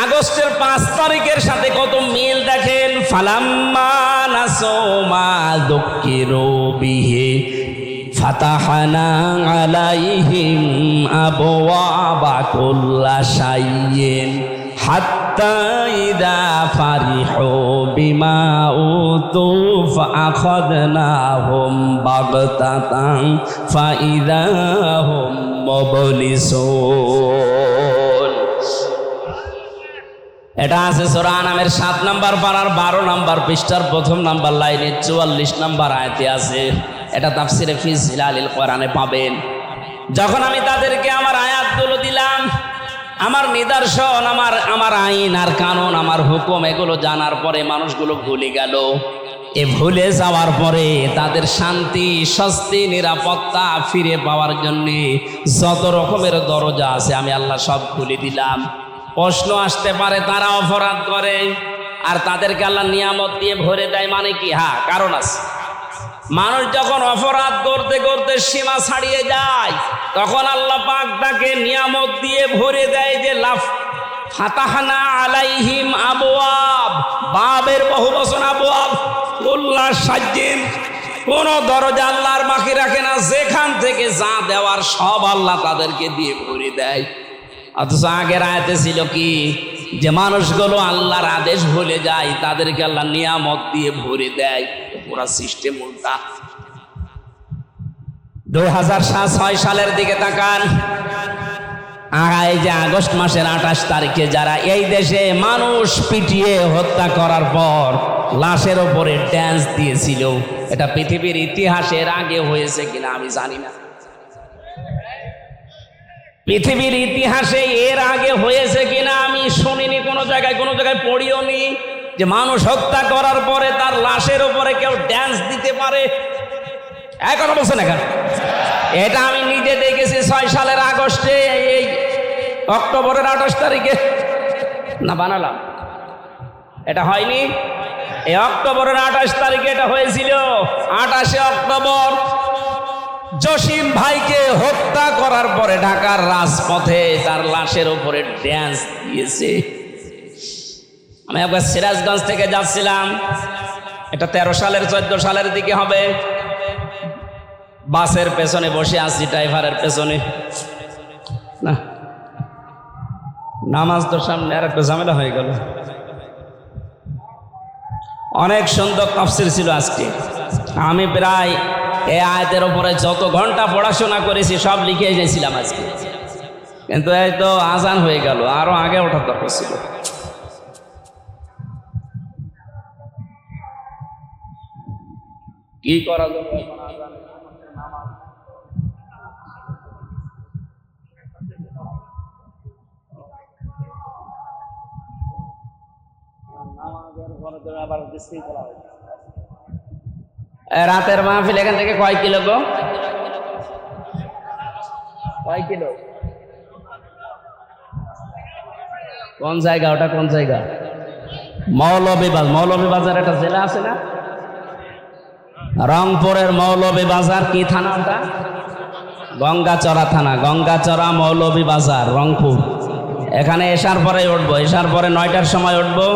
[SPEAKER 1] আগস্টের 5 তারিখের সাথে কত মিল দেখেন। ফালাম্মা নাসু মা যুকিরু বিহি ফাতাহনা আলাইহিম আবওয়াবা কুল্লা শাইইন হাত্তা ইযা ফারিহু বিমা উতু ফাআখাযনাহুম বাগতাতান ফাইযা হুম মুবলিসুন। এটা আছে সূরা আনামের 7 নম্বর পারার 12 নম্বর পৃষ্ঠার 1ম নম্বর লাইনে 44 নম্বর আয়াতে আছে। এটা তাফসিরে ফি জিলালিল কোরআনে পাবেন। যখন আমি তাদেরকে আমার আয়াতগুলো দিলাম, আমার নিদর্শন, আমার আইন আর কানুন, আমার হুকুম, এগুলো জানার পরে মানুষগুলো ভুলে গেল। এ ভুলে যাওয়ার পরে তাদের শান্তি, স্বস্তি, নিরাপত্তা ফিরে পাওয়ার জন্য যত রকমের দরজা আছে আমি আল্লাহ সব খুলে দিলাম। প্রশ্ন আসতে পারে, তারা অপরাধ করে আর তাদেরকে আল্লাহ নিয়ামত দিয়ে ভরে দেয়, মানে কি? হ্যাঁ, কারণ আছে। মানুষ যখন অপরাধ করতে করতে সীমা ছাড়িয়ে যায়, তখন আল্লাহ পাক তাকে নিয়ামত দিয়ে ভরে দেয়। যে লাফ ফাতাহনা আলাইহিম আবওয়াব, বাবের বহুবচন আবওয়াব, কুল্লা শাইইন, কোন দরজা আল্লাহর বাকি রাখে না, যেখান থেকে যা দেওয়ার সব আল্লাহ তাদেরকে দিয়ে ভরে দেয়। অথচ আগের আয়াতে ছিল কি? যে মানুষগুলো আল্লাহর আদেশ ভুলে যায়, তাদেরকে আল্লাহ নিয়ামত দিয়ে ভরে দেয়। পুরা সিস্টেম উল্টা। 2006 সালের দিকে তাকান। এই যে আগস্ট মাসের 28 তারিখে যারা এই দেশে মানুষ পিটিয়ে হত্যা করার পর লাশের ওপরে ড্যান্স দিয়েছিল, এটা পৃথিবীর ইতিহাসের আগে হয়েছে কিনা আমি জানি না। পৃথিবীর ইতিহাসে এর আগে হয়েছে কিনা আমি শুনিনি, কোনো জায়গায় পড়িও নি যে মানুষ হত্যা করার পরে তার লাশের উপরে কেউ ড্যান্স দিতে পারে। এখন বলছেন এখন, এটা আমি নিজে দেখেছি 6 সালের আগস্টে, এই অক্টোবরের 28 তারিখে না বানালাম? এটা হয়নি। এই অক্টোবরের 28 তারিখে এটা হয়েছিল। 28শে অক্টোবর জসিম ভাইকে হত্যা করার পরে ঢাকার রাজপথে তার লাশের উপরে ড্যান্স দিয়েছে। আমি একবার সিরাজগঞ্জ থেকে যাচ্ছিলাম, এটা 13 সালের 14 সালের দিকে হবে। বাসের পেছনে বসে আছি, ড্রাইভারের পেছনে। না নামাজ তো সামনে, আর একটা ঝামেলা হয়ে গেল। অনেক সুন্দর তাফসীর ছিল আজকে। আমি প্রায় এই আয়াতের উপরে যত ঘন্টা পড়াশোনা করেছি সব লিখে গেছিলাম আজকে, কিন্তু এই তো আজান হয়ে গেল, আরো আগে ওঠার দরকার ছিল। কি করা যাবে এখন? আজান রাতের মাহফিল এখান থেকে কয় কিলো গো? কয় কিলো? কোন জায়গা ওটা? কোন জায়গা? মৌলভীবাজার একটা জেলা আছে না? রংপুরের মৌলভীবাজার কি থানা ওটা? গঙ্গাচড়া থানা। গঙ্গাচড়া মৌলভীবাজার, রংপুর। এখানে এসার পরে উঠবো, এসার পরে 9টার সময় উঠবো।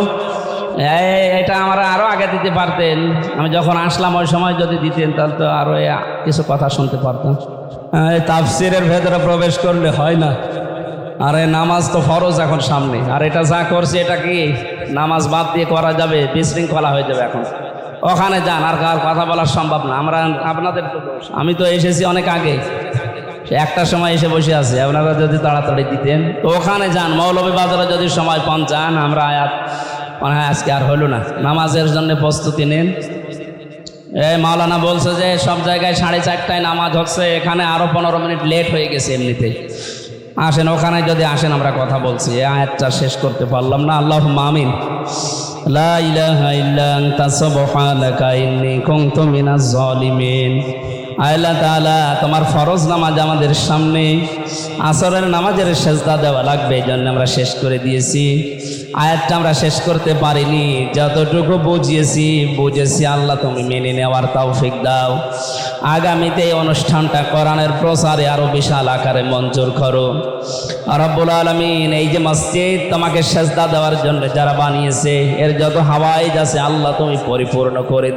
[SPEAKER 1] এটা আমরা আরো আগে দিতে পারতেন। আমি যখন আসলাম ওই সময় যদি দিতেন তাহলে তো আরো কিছু কথা শুনতে পারতাম। তাফসিরের ভেতরে প্রবেশ করলে হয় না। আরে নামাজ তো ফরজ এখন সামনে, আর এটা যা করছে এটা কি নামাজ বাদ দিয়ে করা যাবে? বিশৃঙ্খলা হয়ে যাবে। এখন ওখানে যান, আর কার কথা বলা সম্ভব না। আমরা আপনাদের তো দোষ। আমি তো এসেছি অনেক আগে, 1টার সময় এসে বসে আছি। আপনারা যদি তাড়াতাড়ি দিতেন তো ওখানে যান। মৌলভীবাজারে যদি সময় পান যান। আমরা আয়াত মনে হয় আজকে আর হলো না। নামাজের জন্য প্রস্তুতি নেন। এই মাওলানা বলছে যে সব জায়গায় 4:30টায় নামাজ হচ্ছে, এখানে আরো 15 মিনিট লেট হয়ে গেছে এমনিতেই। আসেন ওখানে যদি আসেন, আমরা কথা বলছি। এই আয়াতটা শেষ করতে পারলাম না। আল্লাহুম্মা আমিন। লা ইলাহা ইল্লা আনতা সুবহানাকা ইন্নী কুনতু মিনাজ জালিমিন। আল্লাহ তাআলা, তোমার ফরজ নামাজ আমাদের সামনে, আসরের নামাজের সেজদা দেওয়া লাগবে, এই জন্য আমরা শেষ করে দিয়েছি। আয়াতটা আমরা শেষ করতে পারিনি, যতটুকু বুঝেছি। আল্লাহ তুমি মেনে নেওয়ার তৌফিক দাও। আগামীতে এই অনুষ্ঠানটা কোরআনের প্রচারে আরো বিশাল আকারে মঞ্জুর করো রব্বুল আলামিন। এই যে মসজিদ তোমাকে সেজদা দেওয়ার জন্য যারা বানিয়েছে, এর যত হাওয়াইজ আছে আল্লাহ তুমি পরিপূর্ণ করে